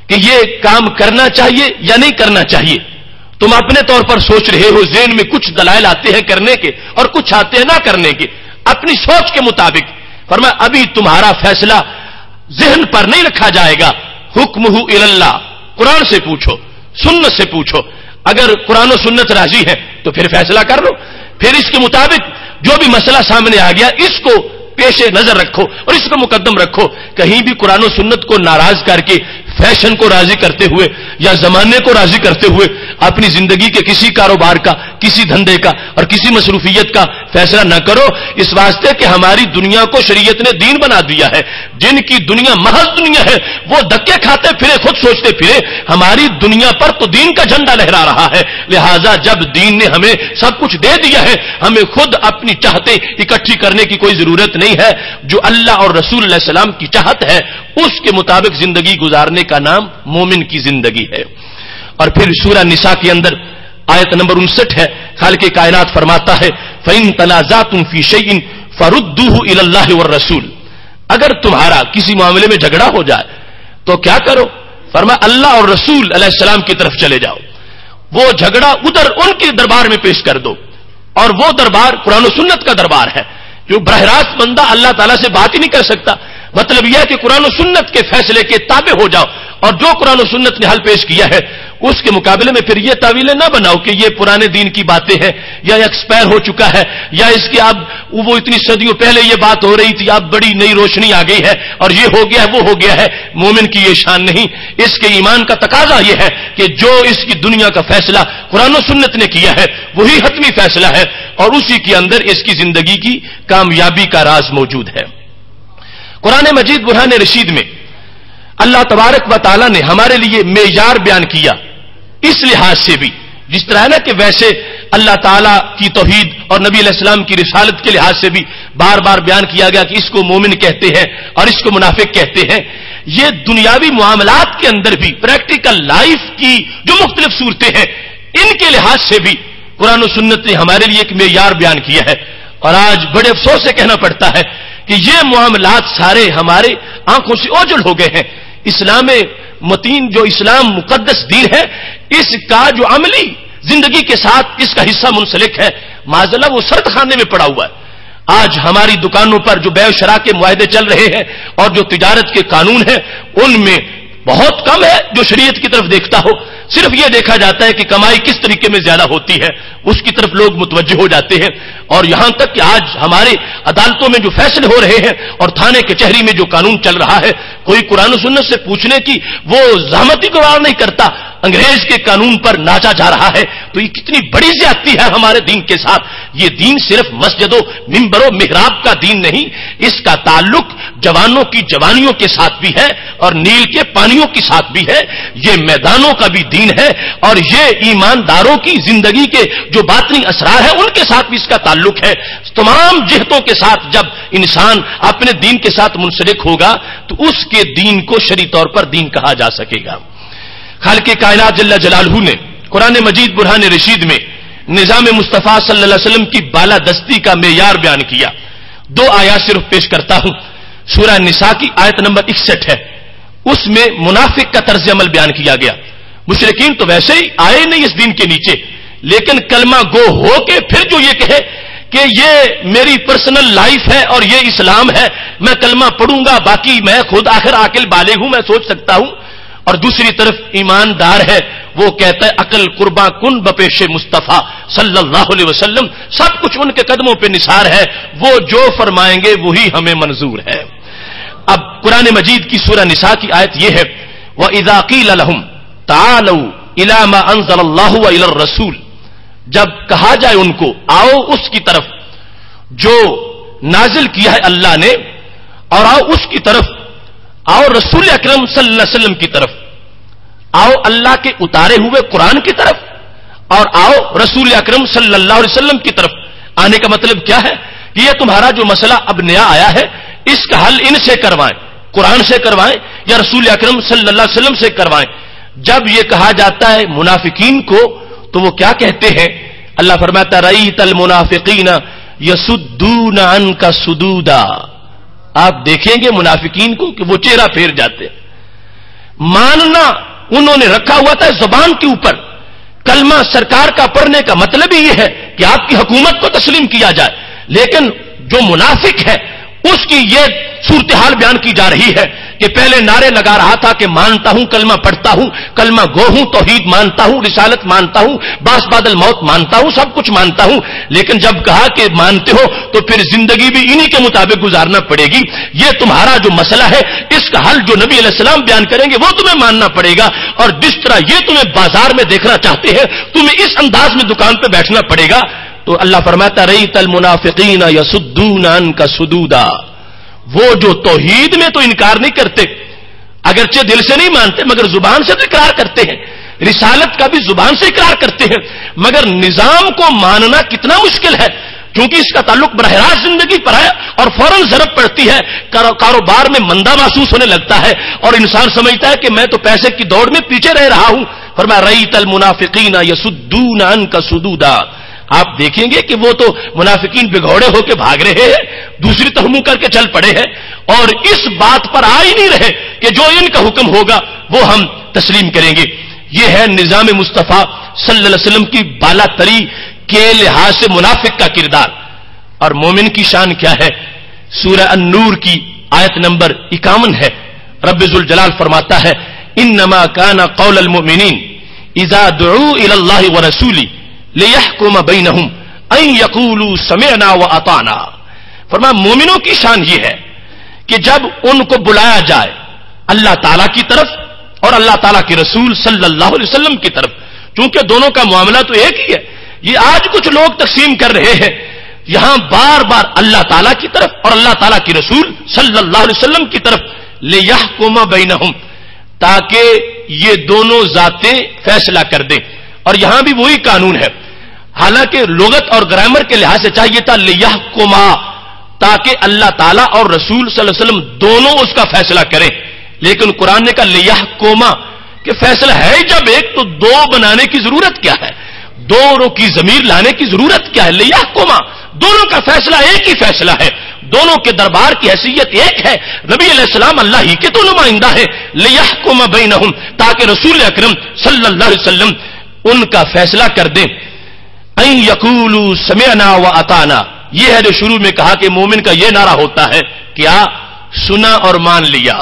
کہ یہ کام کرنا چاہیے یا نہیں کرنا چاہیے، تم اپنے طور پر سوچ رہے ہو، ذہن میں کچھ دلائل آتے ہیں کرنے کے اور کچھ آتے ہیں نہ کرنے کے، اپنی سوچ کے مطابق فرمایا ابھی تمہارا فیصلہ ذہن پر نہیں رکھا جائے گا، حکمہ اللہ، قرآن سے پوچھو، سنت سے پوچھو، اگر قرآن و سنت راضی ہے تو پھر فیصلہ کر لو، پھر اس کے مطابق جو بھی مسئلہ سامنے آ گیا اس کو پیش نظر رکھو اور اس کو مقدم رکھو. کہیں بھی قرآن و سنت کو ناراض کر کے فیشن کو راضی کرتے ہوئے یا زمانے کو راضی کرتے ہوئے اپنی زندگی کے کسی کاروبار کا، کسی دھندے کا اور کسی مصروفیت کا فیصلہ نہ کرو، اس واسطے کہ ہماری دنیا کو شریعت نے دین بنا دیا ہے. جن کی دنیا محض دنیا ہے وہ دھکے کھاتے پھرے، خود سوچتے پھرے. ہماری دنیا پر تو دین کا جھنڈا لہرا رہا ہے، لہذا جب دین نے ہمیں سب کچھ دے دیا ہے ہمیں خود اپنی چاہتے اکٹھی کرنے کی کوئی ضرورت نہیں ہے. جو اللہ اور رسول علیہ السلام کی چاہت ہے اس کے مطابق زندگی گزارنے کا نام مومن کی زندگی ہے. اور پھر سورہ نساء کے اندر آیت نمبر 59 ہے، خالق کائنات فرماتا ہے فَإِن تَنَازَعْتُمْ فِي شَيْءٍ فَرُدُّوهُ إِلَى اللَّهِ وَالرَّسُولِ. اگر تمہارا کسی معاملے میں جھگڑا ہو جائے تو کیا کرو؟ فرمایا اللہ اور رسول علیہ السلام کی طرف چلے جاؤ، وہ جھگڑا ادھر ان کے دربار میں پیش کر دو، اور وہ دربار قرآن و سنت کا دربار ہے جو براہ راست بندہ اللہ تعالیٰ سے بات ہی نہیں کر سکتا. مطلب یہ ہے کہ قرآن و سنت کے فیصلے کے تابع ہو جاؤ، اور جو قرآن و سنت نے حل پیش کیا ہے اس کے مقابلے میں پھر یہ تعویلیں نہ بناؤ کہ یہ پرانے دین کی باتیں ہیں یا ایکسپائر ہو چکا ہے یا اس کے اب وہ اتنی صدیوں پہلے یہ بات ہو رہی تھی اب بڑی نئی روشنی آ گئی ہے اور یہ ہو گیا ہے وہ ہو گیا ہے. مومن کی یہ شان نہیں. اس کے ایمان کا تقاضا یہ ہے کہ جو اس کی دنیا کا فیصلہ قرآن و سنت نے کیا ہے وہی حتمی فیصلہ ہے اور اسی کے اندر اس کی زندگی کی کامیابی کا راز موجود ہے. قرآن مجید برہان رشید میں اللہ تبارک و تعالی نے ہمارے لیے معیار بیان کیا، اس لحاظ سے بھی جس طرح نا کہ ویسے اللہ تعالیٰ کی توحید اور نبی علیہ السلام کی رسالت کے لحاظ سے بھی بار بار بیان کیا گیا کہ اس کو مومن کہتے ہیں اور اس کو منافق کہتے ہیں. یہ دنیاوی معاملات کے اندر بھی پریکٹیکل لائف کی جو مختلف صورتیں ہیں ان کے لحاظ سے بھی قرآن و سنت نے ہمارے لیے ایک معیار بیان کیا ہے. اور آج بڑے افسوس سے کہنا پڑتا ہے کہ یہ معاملات سارے ہمارے آنکھوں سے اوجھل ہو گئے ہیں. اسلام متین جو اسلام مقدس دین ہے اس کا جو عملی زندگی کے ساتھ اس کا حصہ منسلک ہے معاذاللہ وہ سرد خانے میں پڑا ہوا ہے. آج ہماری دکانوں پر جو بیع و شراء کے معاہدے چل رہے ہیں اور جو تجارت کے قانون ہیں ان میں بہت کم ہے جو شریعت کی طرف دیکھتا ہو. صرف یہ دیکھا جاتا ہے کہ کمائی کس طریقے میں زیادہ ہوتی ہے اس کی طرف لوگ متوجہ ہو جاتے ہیں. اور یہاں تک کہ آج ہمارے عدالتوں میں جو فیصلے ہو رہے ہیں اور تھانے کچہری میں جو قانون چل رہا ہے کوئی قرآن و سنت سے پوچھنے کی وہ زحمت ہی گوار نہیں کرتا، انگریز کے قانون پر ناچا جا رہا ہے. تو یہ کتنی بڑی زیادتی ہے ہمارے دین کے ساتھ. یہ دین صرف مسجد و منبر و محراب کا دین نہیں، اس کا تعلق جوانوں کی جوانیوں کے ساتھ بھی ہے اور نیل کے پانیوں کے ساتھ بھی ہے. یہ میدانوں کا بھی دین ہے اور یہ ایمانداروں کی زندگی کے جو باطنی اسرار ہیں ان کے ساتھ بھی اس کا تعلق ہے. تمام جہتوں کے ساتھ جب انسان اپنے دین کے ساتھ منسلک ہوگا تو اس کے دین کو شرعی طور پر دین کہا جا سکے گا. خالق کائنات جل جلالہ نے قرآن مجید برہان رشید میں نظام مصطفیٰ صلی اللہ علیہ وسلم کی بالادستی کا معیار بیان کیا. 2 آیات صرف پیش کرتا ہوں. سورہ نساء کی آیت نمبر 61 ہے، اس میں منافق کا طرز عمل بیان کیا گیا. مشرکین تو ویسے ہی آئے نہیں اس دین کے نیچے، لیکن کلمہ گو ہو کے پھر جو یہ کہے کہ یہ میری پرسنل لائف ہے اور یہ اسلام ہے، میں کلمہ پڑھوں گا باقی میں خود آخر عاقل بالغ ہوں، میں سوچ سکتا ہوں. اور دوسری طرف ایماندار ہے وہ کہتا ہے عقل قرباں کن بپیش مصطفیٰ صلی اللہ علیہ وسلم، سب کچھ ان کے قدموں پہ نثار ہے، وہ جو فرمائیں گے وہی ہمیں منظور ہے. اب قرآن مجید کی سورہ نساء کی آیت یہ ہے وَإِذَا قِيلَ لَهُمْ تَعَالَوْا إِلَى مَا أَنزَلَ اللَّهُ وَإِلَى الرَّسُولِ، جب کہا جائے ان کو آؤ اس کی طرف جو نازل کیا ہے اللہ نے، اور آؤ اس کی طرف، آؤ رسول اکرم صلی اللہ علیہ وسلم کی طرف، آؤ اللہ کے اتارے ہوئے قرآن کی طرف، اور آؤ رسول اکرم صلی اللہ علیہ وسلم کی طرف. آنے کا مطلب کیا ہے کہ یہ تمہارا جو مسئلہ اب نیا آیا ہے اس کا حل ان سے کروائیں، قرآن سے کروائیں یا رسول اکرم صلی اللہ علیہ وسلم سے کروائیں. جب یہ کہا جاتا ہے منافقین کو تو وہ کیا کہتے ہیں؟ اللہ فرماتا رأیت المنافقین یصدون عنک صدودا، آپ دیکھیں گے منافقین کو کہ وہ چہرہ پھیر جاتے. ماننا انہوں نے رکھا ہوا تھا زبان کے اوپر، کلمہ سرکار کا پڑھنے کا مطلب ہی یہ ہے کہ آپ کی حکومت کو تسلیم کیا جائے، لیکن جو منافق ہے اس کی یہ صورتحال بیان کی جا رہی ہے کہ پہلے نعرے لگا رہا تھا کہ مانتا ہوں، کلمہ پڑھتا ہوں، کلمہ گو ہوں، توحید مانتا ہوں، رسالت مانتا ہوں، باس بعد الموت مانتا ہوں، سب کچھ مانتا ہوں، لیکن جب کہا کہ مانتے ہو تو پھر زندگی بھی انہی کے مطابق گزارنا پڑے گی، یہ تمہارا جو مسئلہ ہے اس کا حل جو نبی علیہ السلام بیان کریں گے وہ تمہیں ماننا پڑے گا، اور جس طرح یہ تمہیں بازار میں دیکھنا چاہتے ہیں تمہیں اس انداز میں دکان پہ بیٹھنا پڑے گا۔ تو اللہ فرماتا رأیت المنافقین یصدون عنک صدودا، وہ جو توحید میں تو انکار نہیں کرتے، اگرچہ دل سے نہیں مانتے مگر زبان سے تو اقرار کرتے ہیں، رسالت کا بھی زبان سے اقرار کرتے ہیں، مگر نظام کو ماننا کتنا مشکل ہے، کیونکہ اس کا تعلق براہ راست زندگی پر ہے اور فوراً ضرب پڑتی ہے، کاروبار میں مندہ محسوس ہونے لگتا ہے اور انسان سمجھتا ہے کہ میں تو پیسے کی دوڑ میں پیچھے رہ رہا ہوں۔ فرمایا رأیت المنافقین یصدون عنک صدودا، آپ دیکھیں گے کہ وہ تو منافقین بگوڑے ہو کے بھاگ رہے ہیں، دوسری طرف منہ کر کے چل پڑے ہیں اور اس بات پر آ ہی نہیں رہے کہ جو ان کا حکم ہوگا وہ ہم تسلیم کریں گے۔ یہ ہے نظام مصطفیٰ صلی اللہ علیہ وسلم کی بالا تری کے لحاظ سے منافق کا کردار۔ اور مومن کی شان کیا ہے؟ سورہ النور کی آیت نمبر 51 ہے، رب ذوالجلال فرماتا ہے انما کان قول المؤمنین اذا دعوا الی اللہ ورسولہ لیحکم بینہم ان یقولوا سمعنا واطعنا۔ فرمایا مومنوں کی شان یہ ہے کہ جب ان کو بلایا جائے اللہ تعالیٰ کی طرف اور اللہ تعالیٰ کے رسول صلی اللہ علیہ وسلم کی طرف، چونکہ دونوں کا معاملہ تو ایک ہی ہے، یہ آج کچھ لوگ تقسیم کر رہے ہیں، یہاں بار بار اللہ تعالیٰ کی طرف اور اللہ تعالیٰ کے رسول صلی اللہ علیہ وسلم کی طرف لیحکم بینہم، تاکہ یہ دونوں ذاتیں فیصلہ کر دیں، اور یہاں بھی وہی قانون ہے، حالانکہ لغت اور گرامر کے لحاظ سے چاہیے تھا لیحکما، تاکہ اللہ تعالیٰ اور رسول صلی اللہ علیہ وسلم دونوں اس کا فیصلہ کریں، لیکن قرآن نے کہا لیحکما کہ فیصلہ ہے جب ایک تو دو بنانے کی ضرورت کیا ہے، دونوں کی ضمیر لانے کی ضرورت کیا ہے، لیحکما دونوں کا فیصلہ ایک ہی فیصلہ ہے، دونوں کے دربار کی حیثیت ایک ہے، نبی علیہ السلام اللہ ہی کے تو نمائندہ ہے، لیحکم بینہم تاکہ رسول اکرم صلی اللہ علیہ وسلم ان کا فیصلہ کر دیں۔ ان یقولوا سمعنا واطعنا، یہ ہے جو شروع میں کہا کہ مومن کا یہ نعرہ ہوتا ہے کیا؟ سنا اور مان لیا،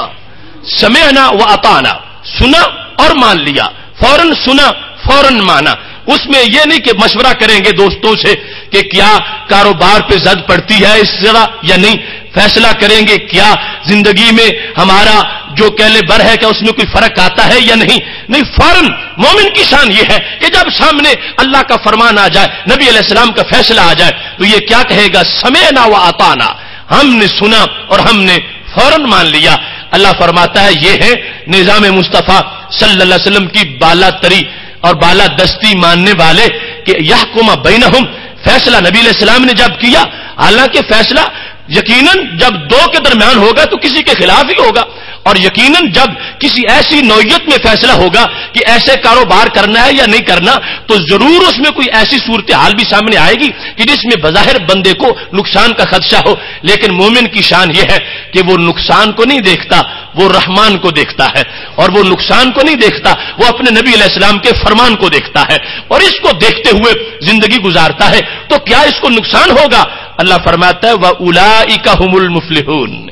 سمعنا واطعنا، سنا اور مان لیا، فوراً سنا فوراً مانا، اس میں یہ نہیں کہ مشورہ کریں گے دوستوں سے کہ کیا کاروبار پہ زد پڑتی ہے اس طرح یا نہیں، فیصلہ کریں گے کیا زندگی میں ہمارا جو کہلے بر ہے کہ اس میں کوئی فرق آتا ہے یا نہیں، نہیں، فوراً مومن کی شان یہ ہے کہ جب سامنے اللہ کا فرمان آ جائے، نبی علیہ السلام کا فیصلہ آ جائے تو یہ کیا کہے گا؟ سمعنا واطعنا، ہم نے سنا اور ہم نے فوراً مان لیا۔ اللہ فرماتا ہے یہ ہے نظام مصطفیٰ صلی اللہ علیہ وسلم کی بالا تری اور بالا دستی ماننے والے کہ یحکم بینہم، فیصلہ نبی علیہ السلام نے جب کیا، حالانکہ فیصلہ یقیناً جب دو کے درمیان ہوگا تو کسی کے خلاف ہی ہوگا، اور یقیناً جب کسی ایسی نوعیت میں فیصلہ ہوگا کہ ایسے کاروبار کرنا ہے یا نہیں کرنا تو ضرور اس میں کوئی ایسی صورتحال بھی سامنے آئے گی کہ جس میں بظاہر بندے کو نقصان کا خدشہ ہو، لیکن مومن کی شان یہ ہے کہ وہ نقصان کو نہیں دیکھتا، وہ رحمان کو دیکھتا ہے، اور وہ نقصان کو نہیں دیکھتا، وہ اپنے نبی علیہ السلام کے فرمان کو دیکھتا ہے اور اس کو دیکھتے ہوئے زندگی گزارتا ہے۔ تو کیا اس کو نقصان ہوگا؟ اللہ فرماتا ہے وَأُولَئِكَ هُمُ الْمُفْلِحُونَ،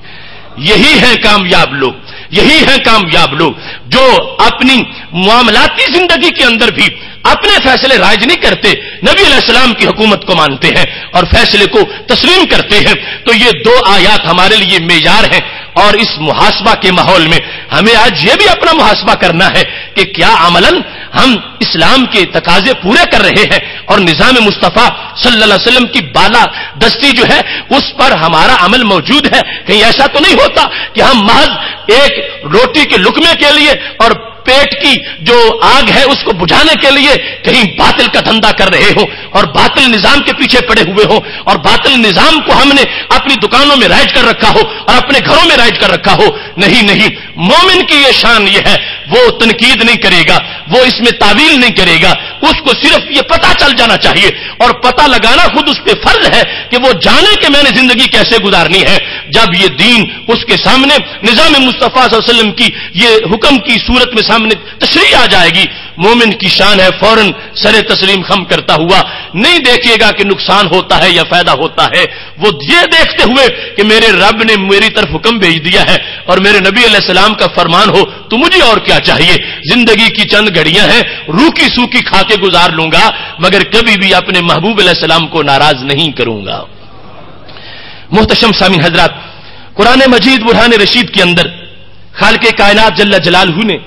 یہی ہیں کامیاب لوگ، یہی ہیں کامیاب لوگ جو اپنی معاملاتی زندگی کے اندر بھی اپنے فیصلے رائج نہیں کرتے، نبی علیہ السلام کی حکومت کو مانتے ہیں اور فیصلے کو تسلیم کرتے ہیں۔ تو یہ دو آیات ہمارے لیے معیار ہیں، اور اس محاسبہ کے ماحول میں ہمیں آج یہ بھی اپنا محاسبہ کرنا ہے کہ کیا عملاً ہم اسلام کے تقاضے پورے کر رہے ہیں اور نظام مصطفیٰ صلی اللہ علیہ وسلم کی بالا دستی جو ہے اس پر ہمارا عمل موجود ہے؟ کہیں ایسا تو نہیں ہوتا کہ ہم محض ایک روٹی کے لقمے کے لیے اور پیٹ کی جو آگ ہے اس کو بجھانے کے لیے کہیں باطل کا دھندا کر رہے ہوں اور باطل نظام کے پیچھے پڑے ہوئے ہوں، اور باطل نظام کو ہم نے اپنی دکانوں میں رائج کر رکھا ہو اور اپنے گھروں میں رائج کر رکھا ہو۔ نہیں نہیں، مومن کی یہ شان یہ ہے، وہ تنقید نہیں کرے گا، وہ اس میں تعویل نہیں کرے گا، اس کو صرف یہ پتہ چل جانا چاہیے، اور پتہ لگانا خود اس پہ فرض ہے کہ وہ جانے کہ میں نے زندگی کیسے گزارنی ہے۔ جب یہ دین اس کے سامنے نظام مصطفیٰ صلی اللہ علیہ وسلم کی یہ حکم کی صورت میں سامنے تشریح آ جائے گی، مومن کی شان ہے فوراً سر تسلیم خم کرتا ہوا نہیں دیکھے گا کہ نقصان ہوتا ہے یا فائدہ ہوتا ہے، وہ یہ دیکھتے ہوئے کہ میرے رب نے میری طرف حکم بھیج دیا ہے اور میرے نبی علیہ السلام کا فرمان ہو تو مجھے اور کیا چاہیے، زندگی کی چند گھڑیاں ہیں، روکی سوکی کھا کے گزار لوں گا مگر کبھی بھی اپنے محبوب علیہ السلام کو ناراض نہیں کروں گا۔ محتشم سامعین حضرات، قرآن مجید برہان رشید کے اندر خالق کائنات جل جلالہ نے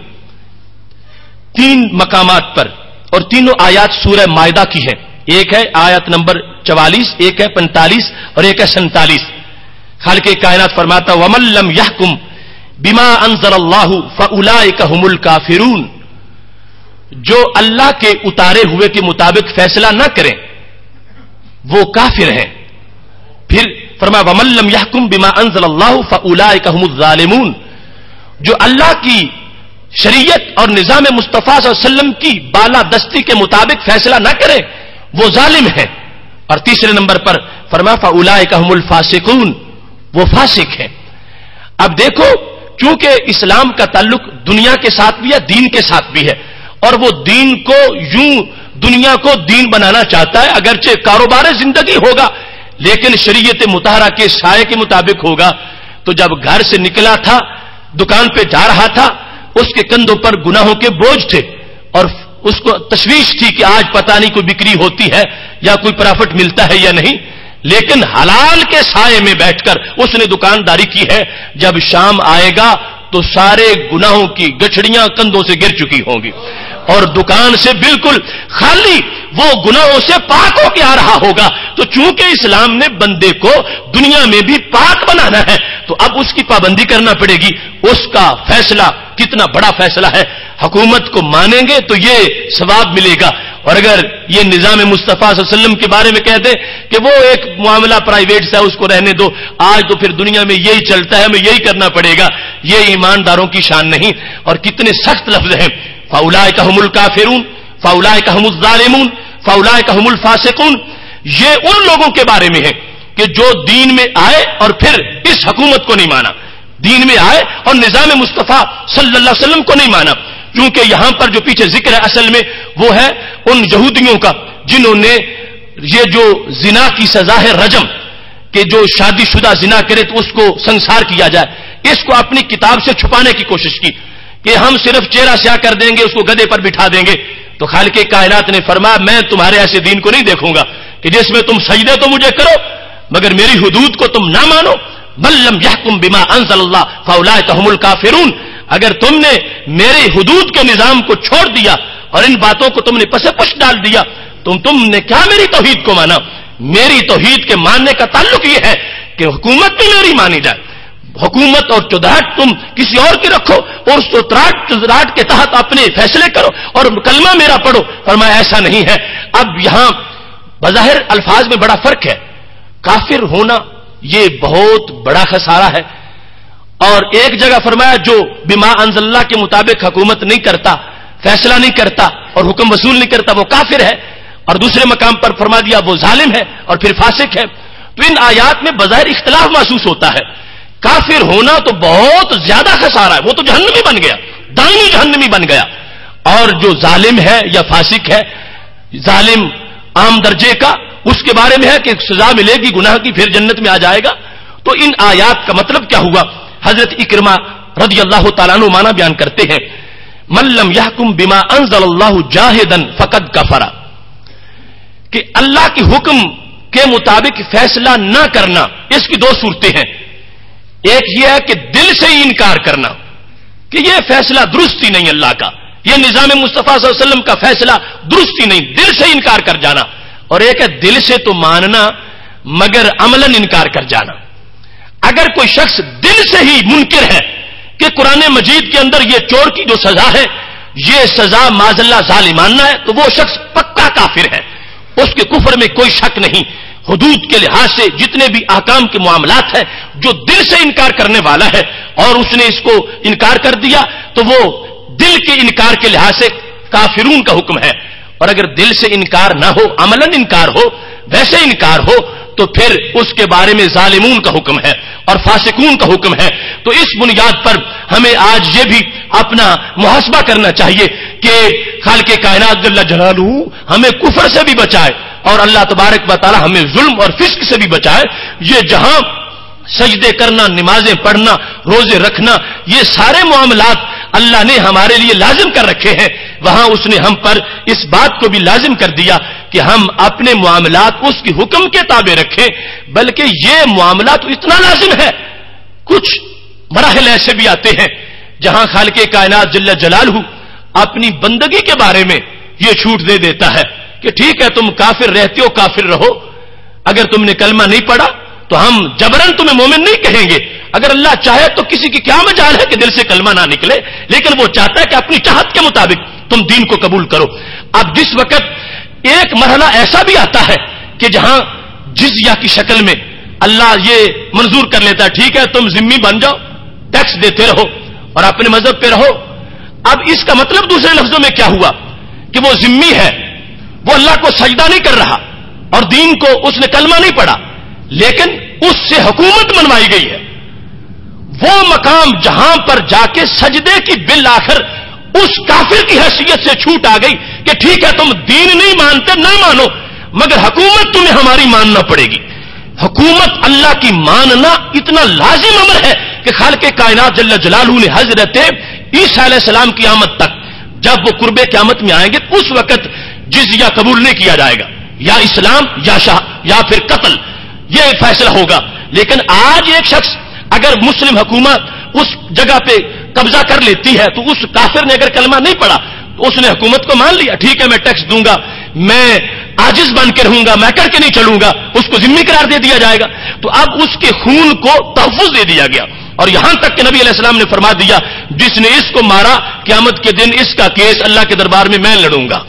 3 مقامات پر اور تینوں آیات سورہ مائدہ کی ہیں، ایک ہے آیت نمبر 44، ایک ہے 45 اور ایک ہے 47۔ خالق کائنات فرماتا وَمَن لَّمْ يَحْكُم بِمَا أَنزَلَ اللَّهُ فَأُولَٰئِكَ هُمُ الْكَافِرُونَ، جو اللہ کے اتارے ہوئے کے مطابق فیصلہ نہ کریں وہ کافر ہیں۔ پھر فرمایا وَمَن لَّمْ يَحْكُم بِمَا أَنزَلَ اللَّهُ فَأُولَٰئِكَ هُمُ الظَّالِمُونَ، جو اللہ کی شریعت اور نظام مصطفیٰ صلی اللہ علیہ وسلم کی بالا دستی کے مطابق فیصلہ نہ کرے وہ ظالم ہیں۔ اور تیسرے نمبر پر فرمایا فَأُولَٰئِكَ هُمُ الْفَاسِقُونَ، وہ فاسق ہیں۔ اب دیکھو چونکہ اسلام کا تعلق دنیا کے ساتھ بھی ہے دین کے ساتھ بھی ہے، اور وہ دین کو یوں دنیا کو دین بنانا چاہتا ہے، اگرچہ کاروبار زندگی ہوگا لیکن شریعت مطہرہ کے سائے کے مطابق ہوگا۔ تو جب گھر سے نکلا تھا دکان پہ جا رہا تھا اس کے کندھوں پر گناہوں کے بوجھ تھے اور اس کو تشویش تھی کہ آج پتہ نہیں کوئی بکری ہوتی ہے یا کوئی پرافٹ ملتا ہے یا نہیں، لیکن حلال کے سائے میں بیٹھ کر اس نے دکانداری کی ہے۔ جب شام آئے گا تو سارے گناہوں کی گچھڑیاں کندھوں سے گر چکی ہوں گی اور دکان سے بالکل خالی وہ گناہوں سے پاک ہو کے آ رہا ہوگا۔ تو چونکہ اسلام نے بندے کو دنیا میں بھی پاک بنانا ہے تو اب اس کی پابندی کرنا پڑے گی۔ اس کا فیصلہ کتنا بڑا فیصلہ ہے، حکومت کو مانیں گے تو یہ ثواب ملے گا، اور اگر یہ نظام مصطفیٰ صلی اللہ علیہ وسلم کے بارے میں کہہ دیں کہ وہ ایک معاملہ پرائیویٹ سے اس کو رہنے دو، آج تو پھر دنیا میں یہی چلتا ہے ہمیں یہی کرنا پڑے گا، یہ ایمانداروں کی شان نہیں۔ اور کتنے سخت لفظ ہیں، فَأُولَٰئِكَ هُمُ الْكَافِرُونَ فَأُولَٰئِكَ هُمُ الظَّالِمُونَ فَأُولَٰئِكَ هُمُ الْفَاسِقُونَ، یہ ان لوگوں کے بارے میں ہے کہ جو دین میں آئے اور پھر اس حکومت کو نہیں مانا، دین میں آئے اور نظام مصطفیٰ صلی اللہ علیہ وسلم کو نہیں مانا۔ کیونکہ یہاں پر جو پیچھے ذکر ہے اصل میں وہ ہے ان یہودیوں کا جنہوں نے یہ جو زنا کی سزا ہے رجم، کہ جو شادی شدہ زنا کرے تو اس کو سنسار کیا جائے، اس کو اپنی کتاب سے چھپانے کی کوشش کی کہ ہم صرف چہرہ سیاہ کر دیں گے، اس کو گدھے پر بٹھا دیں گے۔ تو خالق کائنات نے فرمایا میں تمہارے ایسے دین کو نہیں دیکھوں گا کہ جس میں تم سجدے تو مجھے کرو مگر میری حدود کو تم نہ مانو۔ بل لم يحكم بما انزل الله فاولئك هم الكافرون، اگر تم نے میری حدود کے نظام کو چھوڑ دیا اور ان باتوں کو تم نے پس پش ڈال دیا تو تم نے کیا میری توحید کو مانا؟ میری توحید کے ماننے کا تعلق یہ ہے کہ حکومت بھی میری مانی جائے، حکومت اور چودراہٹ تم کسی اور کی رکھو اور اس چودراہٹ کے تحت اپنے فیصلے کرو اور کلمہ میرا پڑھو۔ فرمایا ایسا نہیں ہے۔ اب یہاں بظاہر الفاظ میں بڑا فرق ہے، کافر ہونا یہ بہت بڑا خسارہ ہے، اور ایک جگہ فرمایا جو بما انزل اللہ کے مطابق حکومت نہیں کرتا، فیصلہ نہیں کرتا اور حکم وصول نہیں کرتا وہ کافر ہے، اور دوسرے مقام پر فرما دیا وہ ظالم ہے اور پھر فاسق ہے۔ تو ان آیات میں بظاہر اختلاف محسوس ہوتا ہے۔ کافر ہونا تو بہت زیادہ خسارہ ہے، وہ تو جہنمی بن گیا، دائمی جہنمی بن گیا، اور جو ظالم ہے یا فاسق ہے، ظالم عام درجے کا، اس کے بارے میں ہے کہ سزا ملے گی گناہ کی پھر جنت میں آ جائے گا۔ تو ان آیات کا مطلب کیا ہوا؟ حضرت اکرمہ رضی اللہ تعالیٰ عنہ معنی بیان کرتے ہیں من لم يحكم بما انزل اللہ جاہدا فقد کفر، کہ اللہ کے حکم کے مطابق فیصلہ نہ کرنا، اس کی 2 صورتیں ہیں۔ ایک یہ ہے کہ دل سے ہی انکار کرنا کہ یہ فیصلہ درست ہی نہیں اللہ کا، یہ نظام مصطفیٰ صلی اللہ علیہ وسلم کا فیصلہ درست ہی نہیں، دل سے انکار کر جانا، اور ایک ہے دل سے تو ماننا مگر عملاً انکار کر جانا۔ اگر کوئی شخص دل سے ہی منکر ہے کہ قرآن مجید کے اندر یہ چور کی جو سزا ہے یہ سزا معاذ اللہ ظالمانہ ہے تو وہ شخص پکا کافر ہے، اس کے کفر میں کوئی شک نہیں۔ حدود کے لحاظ سے جتنے بھی احکام کے معاملات ہیں جو دل سے انکار کرنے والا ہے اور اس نے اس کو انکار کر دیا تو وہ دل کے انکار کے لحاظ سے کافرون کا حکم ہے، اور اگر دل سے انکار نہ ہو عملاً انکار ہو، ویسے انکار ہو تو پھر اس کے بارے میں ظالمون کا حکم ہے اور فاسقون کا حکم ہے۔ تو اس بنیاد پر ہمیں آج یہ بھی اپنا محاسبہ کرنا چاہیے کہ خالق کائنات جل جلالہ ہمیں کفر سے بھی بچائے اور اللہ تبارک و تعالی ہمیں ظلم اور فسق سے بھی بچائے. یہ جہاں سجدے کرنا، نمازیں پڑھنا، روزے رکھنا، یہ سارے معاملات اللہ نے ہمارے لیے لازم کر رکھے ہیں، وہاں اس نے ہم پر اس بات کو بھی لازم کر دیا کہ ہم اپنے معاملات اس کی حکم کے تابع رکھیں. بلکہ یہ معاملات اتنا لازم ہے، کچھ مراحل ایسے بھی آتے ہیں جہاں خالق کائنات جل جلالہ اپنی بندگی کے بارے میں یہ چھوٹ دے دیتا ہے کہ ٹھیک ہے تم کافر رہتے ہو، کافر رہو، اگر تم نے کلمہ نہیں پڑھا تو ہم جبرن تمہیں مومن نہیں کہیں گے. اگر اللہ چاہے تو کسی کی کیا مجال ہے کہ دل سے کلمہ نہ نکلے، لیکن وہ چاہتا ہے کہ اپنی چاہت کے مطابق تم دین کو قبول کرو. اب جس وقت ایک مرحلہ ایسا بھی آتا ہے کہ جہاں جزیہ کی شکل میں اللہ یہ منظور کر لیتا ہے ٹھیک ہے تم ذمہ بن جاؤ، ٹیکس دیتے رہو اور اپنے مذہب پہ رہو. اب اس کا مطلب دوسرے لفظوں میں کیا ہوا کہ وہ ذمہ ہے، وہ اللہ کو سجدہ نہیں کر رہا اور دین کو اس نے کلمہ نہیں پڑھا، لیکن اس سے حکومت منوائی گئی ہے. وہ مقام جہاں پر جا کے سجدے کی بالآخر اس کافر کی حیثیت سے چھوٹ آ گئی کہ ٹھیک ہے تم دین نہیں مانتے نہ مانو، مگر حکومت تمہیں ہماری ماننا پڑے گی. حکومت اللہ کی ماننا اتنا لازم امر ہے کہ خالق کائنات جل جلالہ نے حضرت عیسیٰ علیہ السلام کی آمد تک جب وہ قرب قیامت میں آئیں گے اس وقت جزیہ قبول نہیں کیا جائے گا، یا اسلام یا پھر قتل، یہ فیصلہ ہوگا. لیکن آج ایک شخص اگر مسلم حکومت اس جگہ پہ قبضہ کر لیتی ہے تو اس کافر نے اگر کلمہ نہیں پڑھا تو اس نے حکومت کو مان لیا، ٹھیک ہے میں ٹیکس دوں گا، میں عاجز بن کے رہوں گا، میں کر کے نہیں چلوں گا، اس کو ذمہ قرار دے دیا جائے گا. تو اب اس کے خون کو تحفظ دے دیا گیا اور یہاں تک کہ نبی علیہ السلام نے فرما دیا جس نے اس کو مارا قیامت کے دن اس کا کیس اللہ کے دربار میں میں لڑوں گا.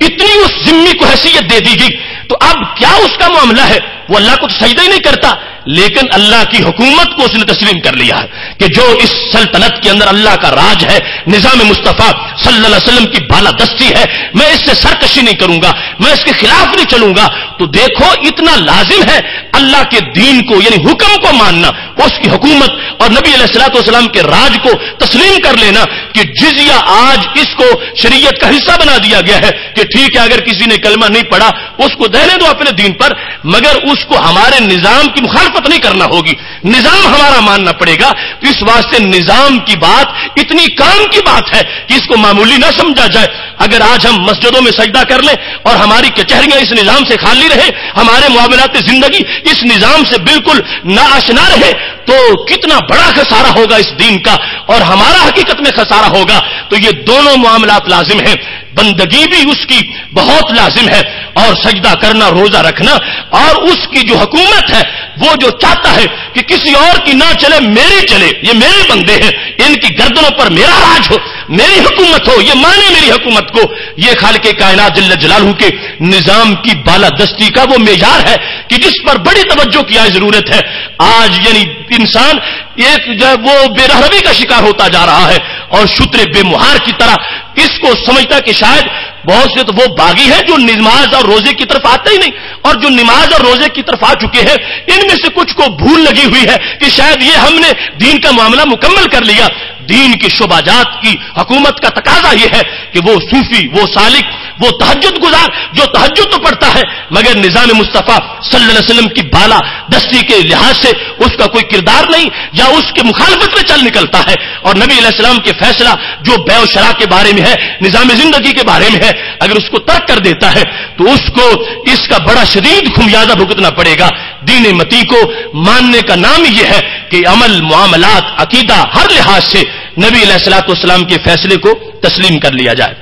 اتنی اس ذمہ کو حیثیت دے دی گئی. تو اب کیا اس کا معاملہ ہے؟ وہ اللہ کو تو سجدہ ہی نہیں کرتا، لیکن اللہ کی حکومت کو اس نے تسلیم کر لیا ہے کہ جو اس سلطنت کے اندر اللہ کا راج ہے، نظام مصطفیٰ صلی اللہ علیہ وسلم کی بالادستی ہے، میں اس سے سرکشی نہیں کروں گا، میں اس کے خلاف نہیں چلوں گا. تو دیکھو اتنا لازم ہے اللہ کے دین کو یعنی حکم کو ماننا، اس کی حکومت اور نبی علیہ الصلوۃ والسلام کے راج کو تسلیم کر لینا کہ جزیہ آج اس کو شریعت کا حصہ بنا دیا گیا ہے کہ ٹھیک ہے اگر کسی نے کلمہ نہیں پڑھا اس کو دہنے دو اپنے دین پر، مگر اس کو ہمارے نظام کی مخالفت نہیں کرنا ہوگی، نظام ہمارا ماننا پڑے گا. تو اس واسطے نظام کی بات اتنی کام کی بات ہے کہ اس کو معمولی نہ سمجھا جائے. اگر آج ہم مسجدوں میں سجدہ کر لیں اور ہماری کچہریاں اس نظام سے خالی رہے، ہمارے معاملات زندگی اس نظام سے بالکل ناآشنا رہے تو کتنا بڑا خسارہ ہوگا اس دین کا اور ہمارا حقیقت میں خسارہ ہوگا. تو یہ دونوں معاملات لازم ہیں، بندگی بھی اس کی بہت لازم ہے اور سجدہ کرنا، روزہ رکھنا، اور اس کی جو حکومت ہے وہ جو چاہتا ہے کہ کسی اور کی نہ چلے میری چلے، یہ میرے بندے ہیں، ان کی گردنوں پر میرا راج ہو، میری حکومت ہو، یہ مانے میری حکومت کو. یہ خالق کائنات جل جلالہ کے نظام کی بالادستی کا وہ معیار ہے کہ جس پر بڑی توجہ کی ضرورت ہے. آج یعنی انسان ایک جو ہے وہ بے رحمی کا شکار ہوتا جا رہا ہے اور شتر بے مہار کی طرح اس کو سمجھتا کہ شاید بہت سے تو وہ باغی ہیں جو نماز اور روزے کی طرف آتے ہی نہیں، اور جو نماز اور روزے کی طرف آ چکے ہیں ان میں سے کچھ کو بھول لگی ہوئی ہے کہ شاید یہ ہم نے دین کا معاملہ مکمل کر لیا. دین کی شعبہ جات کی حکومت کا تقاضا یہ ہے کہ وہ صوفی، وہ سالک، وہ تہجد گزار جو تہجد تو پڑھتا ہے مگر نظام مصطفیٰ صلی اللہ علیہ وسلم کی بالا دستی کے لحاظ سے اس کا کوئی کردار نہیں یا اس کے مخالفت میں چل نکلتا ہے، اور نبی علیہ السلام کے فیصلہ جو بیع و شراء کے بارے میں ہے، نظام زندگی کے بارے میں ہے، اگر اس کو ترک کر دیتا ہے تو اس کو اس کا بڑا شدید خمیازہ بھگتنا پڑے گا. دین متی کو ماننے کا نام یہ ہے کہ عمل، معاملات، عقیدہ ہر لحاظ سے نبی علیہ الصلوۃ والسلام کے فیصلے کو تسلیم کر لیا جائے.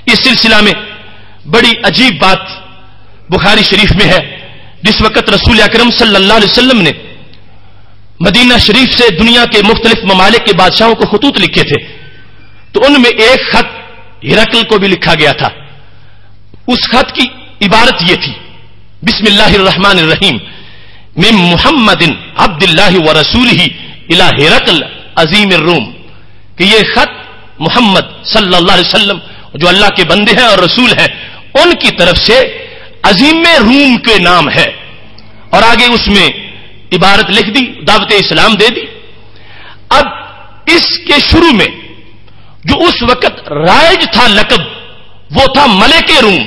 اس سلسلہ میں بڑی عجیب بات بخاری شریف میں ہے. جس وقت رسول اکرم صلی اللہ علیہ وسلم نے مدینہ شریف سے دنیا کے مختلف ممالک کے بادشاہوں کو خطوط لکھے تھے تو ان میں ایک خط ہرقل کو بھی لکھا گیا تھا. اس خط کی عبارت یہ تھی: بسم اللہ الرحمن الرحیم من محمد عبد اللہ ورسولہ الی ہرقل عظیم الروم. کہ یہ خط محمد صلی اللہ علیہ وسلم جو اللہ کے بندے ہیں اور رسول ہیں ان کی طرف سے عظیم روم کے نام ہے. اور آگے اس میں عبارت لکھ دی، دعوت اسلام دے دی. اب اس کے شروع میں جو اس وقت رائج تھا لقب، وہ تھا ملک روم.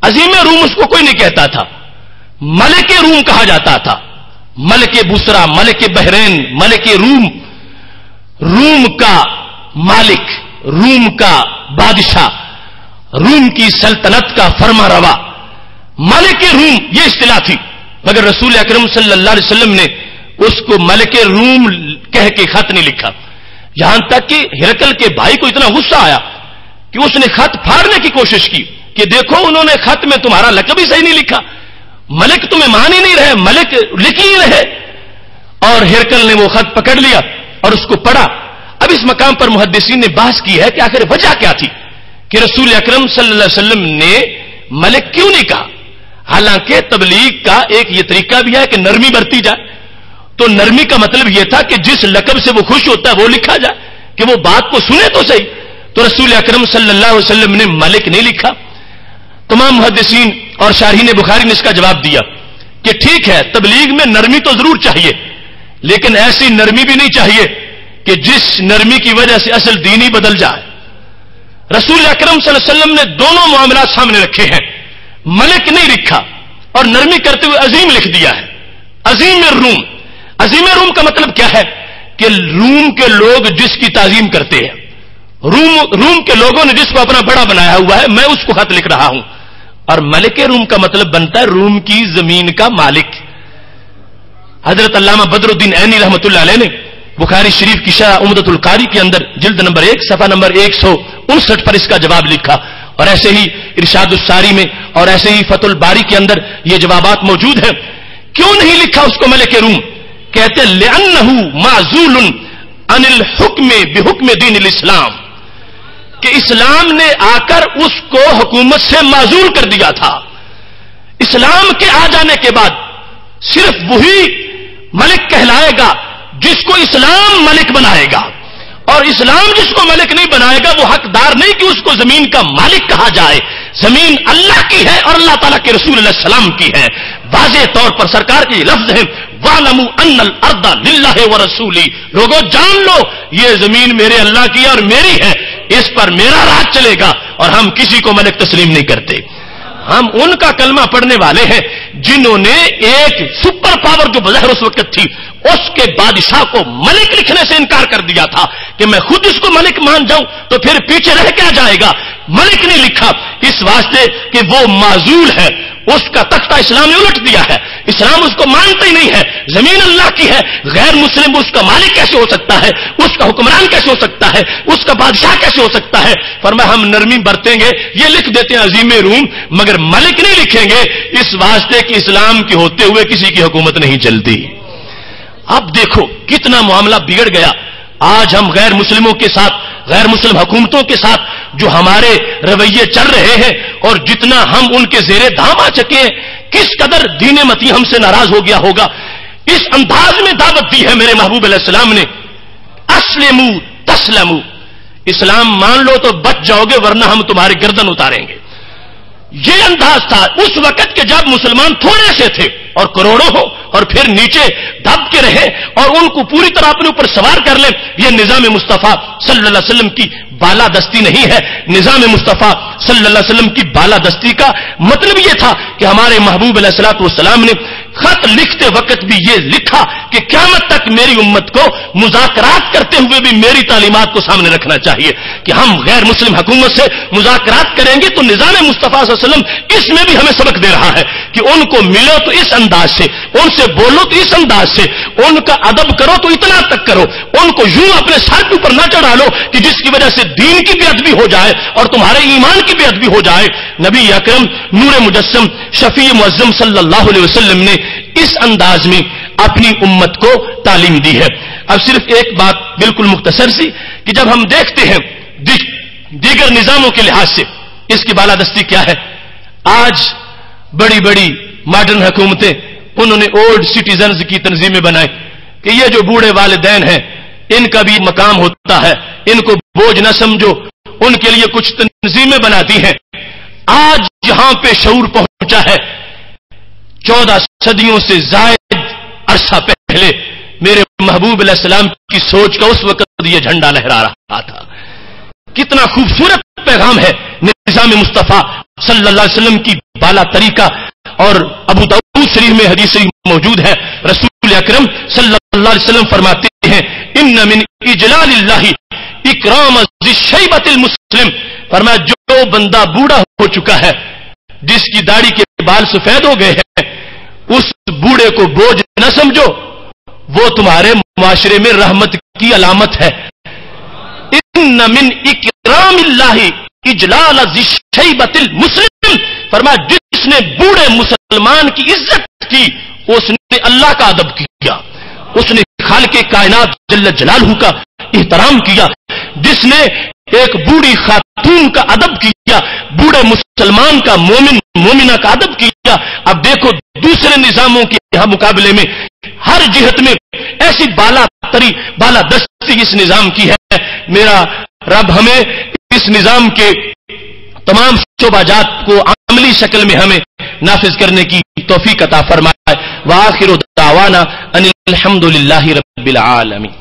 عظیم روم اس کو کوئی نہیں کہتا تھا، ملک روم کہا جاتا تھا. ملک بسرا، ملک بحرین، ملک روم، روم کا مالک، روم کا بادشاہ، روم کی سلطنت کا فرما روا، ملک روم یہ اصطلاح تھی. مگر رسول اکرم صلی اللہ علیہ وسلم نے اس کو ملک روم کہہ کے خط نہیں لکھا. یہاں تک کہ ہرقل کے بھائی کو اتنا غصہ آیا کہ اس نے خط پھاڑنے کی کوشش کی کہ دیکھو انہوں نے خط میں تمہارا لقب ہی صحیح نہیں لکھا، ملک تمہیں مان ہی نہیں رہے، ملک لکھ ہی رہے. اور ہرقل نے وہ خط پکڑ لیا اور اس کو پڑھا. اب اس مقام پر محدثین نے بحث کی ہے کہ آخر وجہ کیا تھی کہ رسول اکرم صلی اللہ علیہ وسلم نے ملک کیوں نہیں کہا. حالانکہ تبلیغ کا ایک یہ طریقہ بھی ہے کہ نرمی برتی جائے. تو نرمی کا مطلب یہ تھا کہ جس لقب سے وہ خوش ہوتا ہے وہ لکھا جائے کہ وہ بات کو سنے تو صحیح. تو رسول اکرم صلی اللہ علیہ وسلم نے ملک نہیں لکھا. تمام محدثین اور شارحین بخاری نے اس کا جواب دیا کہ ٹھیک ہے تبلیغ میں نرمی تو ضرور چاہیے، لیکن ایسی نرمی بھی نہیں چاہیے کہ جس نرمی کی وجہ سے اصل دین ہی بدل جائے. رسول اکرم صلی اللہ علیہ وسلم نے دونوں معاملات سامنے رکھے ہیں. ملک نہیں لکھا اور نرمی کرتے ہوئے عظیم لکھ دیا ہے. عظیم روم. عظیم روم کا مطلب کیا ہے کہ روم کے لوگ جس کی تعظیم کرتے ہیں، روم کے لوگوں نے جس کو اپنا بڑا بنایا ہوا ہے، میں اس کو خط لکھ رہا ہوں. اور ملک روم کا مطلب بنتا ہے روم کی زمین کا مالک. حضرت علامہ بدر الدین عینی رحمۃ اللہ علیہ نے بخاری شریف کی شرح عمدۃ القاری کے اندر جلد نمبر 1 صفحہ نمبر 159 پر اس کا جواب لکھا. اور ایسے ہی ارشاد الساری میں اور ایسے ہی فتح الباری کے اندر یہ جوابات موجود ہیں. کیوں نہیں لکھا اس کو ملک روم؟ کہتے لأنہ معزول عن الحکم بحکم دین الاسلام، کہ اسلام نے آ کر اس کو حکومت سے معزول کر دیا تھا. اسلام کے آ جانے کے بعد صرف وہی ملک کہلائے گا جس کو اسلام ملک بنائے گا، اور اسلام جس کو ملک نہیں بنائے گا وہ حقدار نہیں کہ اس کو زمین کا مالک کہا جائے. زمین اللہ کی ہے اور اللہ تعالیٰ کے رسول علیہ السلام کی ہے. واضح طور پر سرکار کے لفظ ہیں وَاعْلَمُوا أَنَّ الْأَرْضَ لِلَّهِ وَرَسُولِهِ، لوگوں جان لو یہ زمین میرے اللہ کی ہے اور میری ہے، اس پر میرا راج چلے گا اور ہم کسی کو ملک تسلیم نہیں کرتے. ہم ان کا کلمہ پڑھنے والے ہیں جنہوں نے ایک سپر پاور جو بظاہر اس وقت تھی اس کے بادشاہ کو ملک لکھنے سے انکار کر دیا تھا کہ میں خود اس کو ملک مان جاؤں تو پھر پیچھے رہ کیا جائے گا. ملک نہیں لکھا اس واسطے کہ وہ معزول ہے، اس کا تختہ اسلام نے الٹ دیا ہے، اسلام اس کو مانتا ہی نہیں ہے. زمین اللہ کی ہے، غیر مسلم اس کا مالک کیسے ہو سکتا ہے، اس کا حکمران کیسے ہو سکتا ہے، اس کا بادشاہ کیسے ہو سکتا ہے. فرمایا ہم نرمی برتیں گے، یہ لکھ دیتے ہیں عظیم روم، مگر ملک نہیں لکھیں گے اس واسطے کہ اسلام کے ہوتے ہوئے کسی کی حکومت نہیں چلتی. اب دیکھو کتنا معاملہ بگڑ گیا. آج ہم غیر مسلموں کے ساتھ، غیر مسلم حکومتوں کے ساتھ جو ہمارے رویے چل رہے ہیں اور جتنا ہم ان کے زیر دام آ چکے ہیں، کس قدر دین متی ہم سے ناراض ہو گیا ہوگا. اس انداز میں دعوت دی ہے میرے محبوب علیہ السلام نے، اسلموا تسلموا، اسلام مان لو تو بچ جاؤ گے ورنہ ہم تمہاری گردن اتاریں گے. یہ انداز تھا اس وقت کے جب مسلمان تھوڑے سے تھے اور کروڑوں ہو اور پھر نیچے دب کے رہے اور ان کو پوری طرح اپنے اوپر سوار کر لیں. یہ نظام مصطفیٰ صلی اللہ علیہ وسلم کی بالادستی نہیں ہے. نظام مصطفیٰ صلی اللہ علیہ وسلم کی بالادستی کا مطلب یہ تھا کہ ہمارے محبوب علیہ الصلوۃ والسلام نے خط لکھتے وقت بھی یہ لکھا کہ قیامت تک میری امت کو مذاکرات کرتے ہوئے بھی میری تعلیمات کو سامنے رکھنا چاہیے کہ ہم غیر مسلم حکومت سے مذاکرات کریں گے تو نظام مصطفیٰ صلی اللہ علیہ وسلم اس میں بھی ہمیں سبق دے رہا ہے کہ ان کو ملو تو اس انداز سے، ان سے بولو تو اس انداز سے، ان کا ادب کرو تو اتنا تک کرو، ان کو یوں اپنے سر کے اوپر نہ چڑھا لو کہ جس کی وجہ سے دین کی بھی ادبی ہو جائے اور تمہارے ایمان کی بھی ادبی ہو جائے. نبی اکرم نور مجسم شفیع معظم صلی اللہ علیہ وسلم نے اس انداز میں اپنی امت کو تعلیم دی ہے. اب صرف ایک بات بالکل مختصر سی کہ جب ہم دیکھتے ہیں دیگر نظاموں کے لحاظ سے اس کی بالادستی کیا ہے. آج بڑی بڑی ماڈرن حکومتیں انہوں نے اولڈ سٹیزنز کی تنظیمیں بنائیں کہ یہ جو بوڑھے والدین ہیں ان کا بھی مقام ہوتا ہے، ان کو بوجھ نہ سمجھو، ان کے لیے کچھ تنظیمیں بناتی ہیں. آج جہاں پہ شعور پہنچا ہے 14 صدیوں سے زائد عرصہ پہلے میرے محبوب علیہ السلام کی سوچ کا اس وقت یہ جھنڈا لہرا رہا تھا کتنا خوبصورت پیغام ہے نظام مصطفیٰ صلی اللہ علیہ وسلم کی بالا طریقہ. اور ابو داؤد شریف میں حدیث موجود ہے, رسول اکرم صلی اللہ علیہ وسلم فرماتے ہیں ان من اجلال اللہ اکرام ذی الشیبۃ المسلم. فرمایا جو بندہ بوڑھا ہو چکا ہے, جس کی داڑھی کے بال سفید ہو گئے ہیں, اس بوڑھے کو بوجھ نہ سمجھو, وہ تمہارے معاشرے میں رحمت کی علامت ہے. ان من اکرام اللہ اجلال ذی الشیبۃ المسلم. فرمایا جس نے بوڑھے مسلمان کی عزت کی اس نے اللہ کا ادب کیا, اس نے خالق کائنات جل جلالہ کا احترام کیا. جس نے ایک بوڑھی خاتون کا ادب کیا, بوڑھے مسلمان کا, مومنہ کا ادب کیا. اب دیکھو دوسرے نظاموں کے یہاں مقابلے میں ہر جہت میں ایسی بالا دستی اس نظام کی ہے. میرا رب ہمیں اس نظام کے تمام شعبہ جات کو عملی شکل میں ہمیں نافذ کرنے کی توفیق عطا فرمائے. وآخر دعوانا ان الحمد للہ رب العالمین.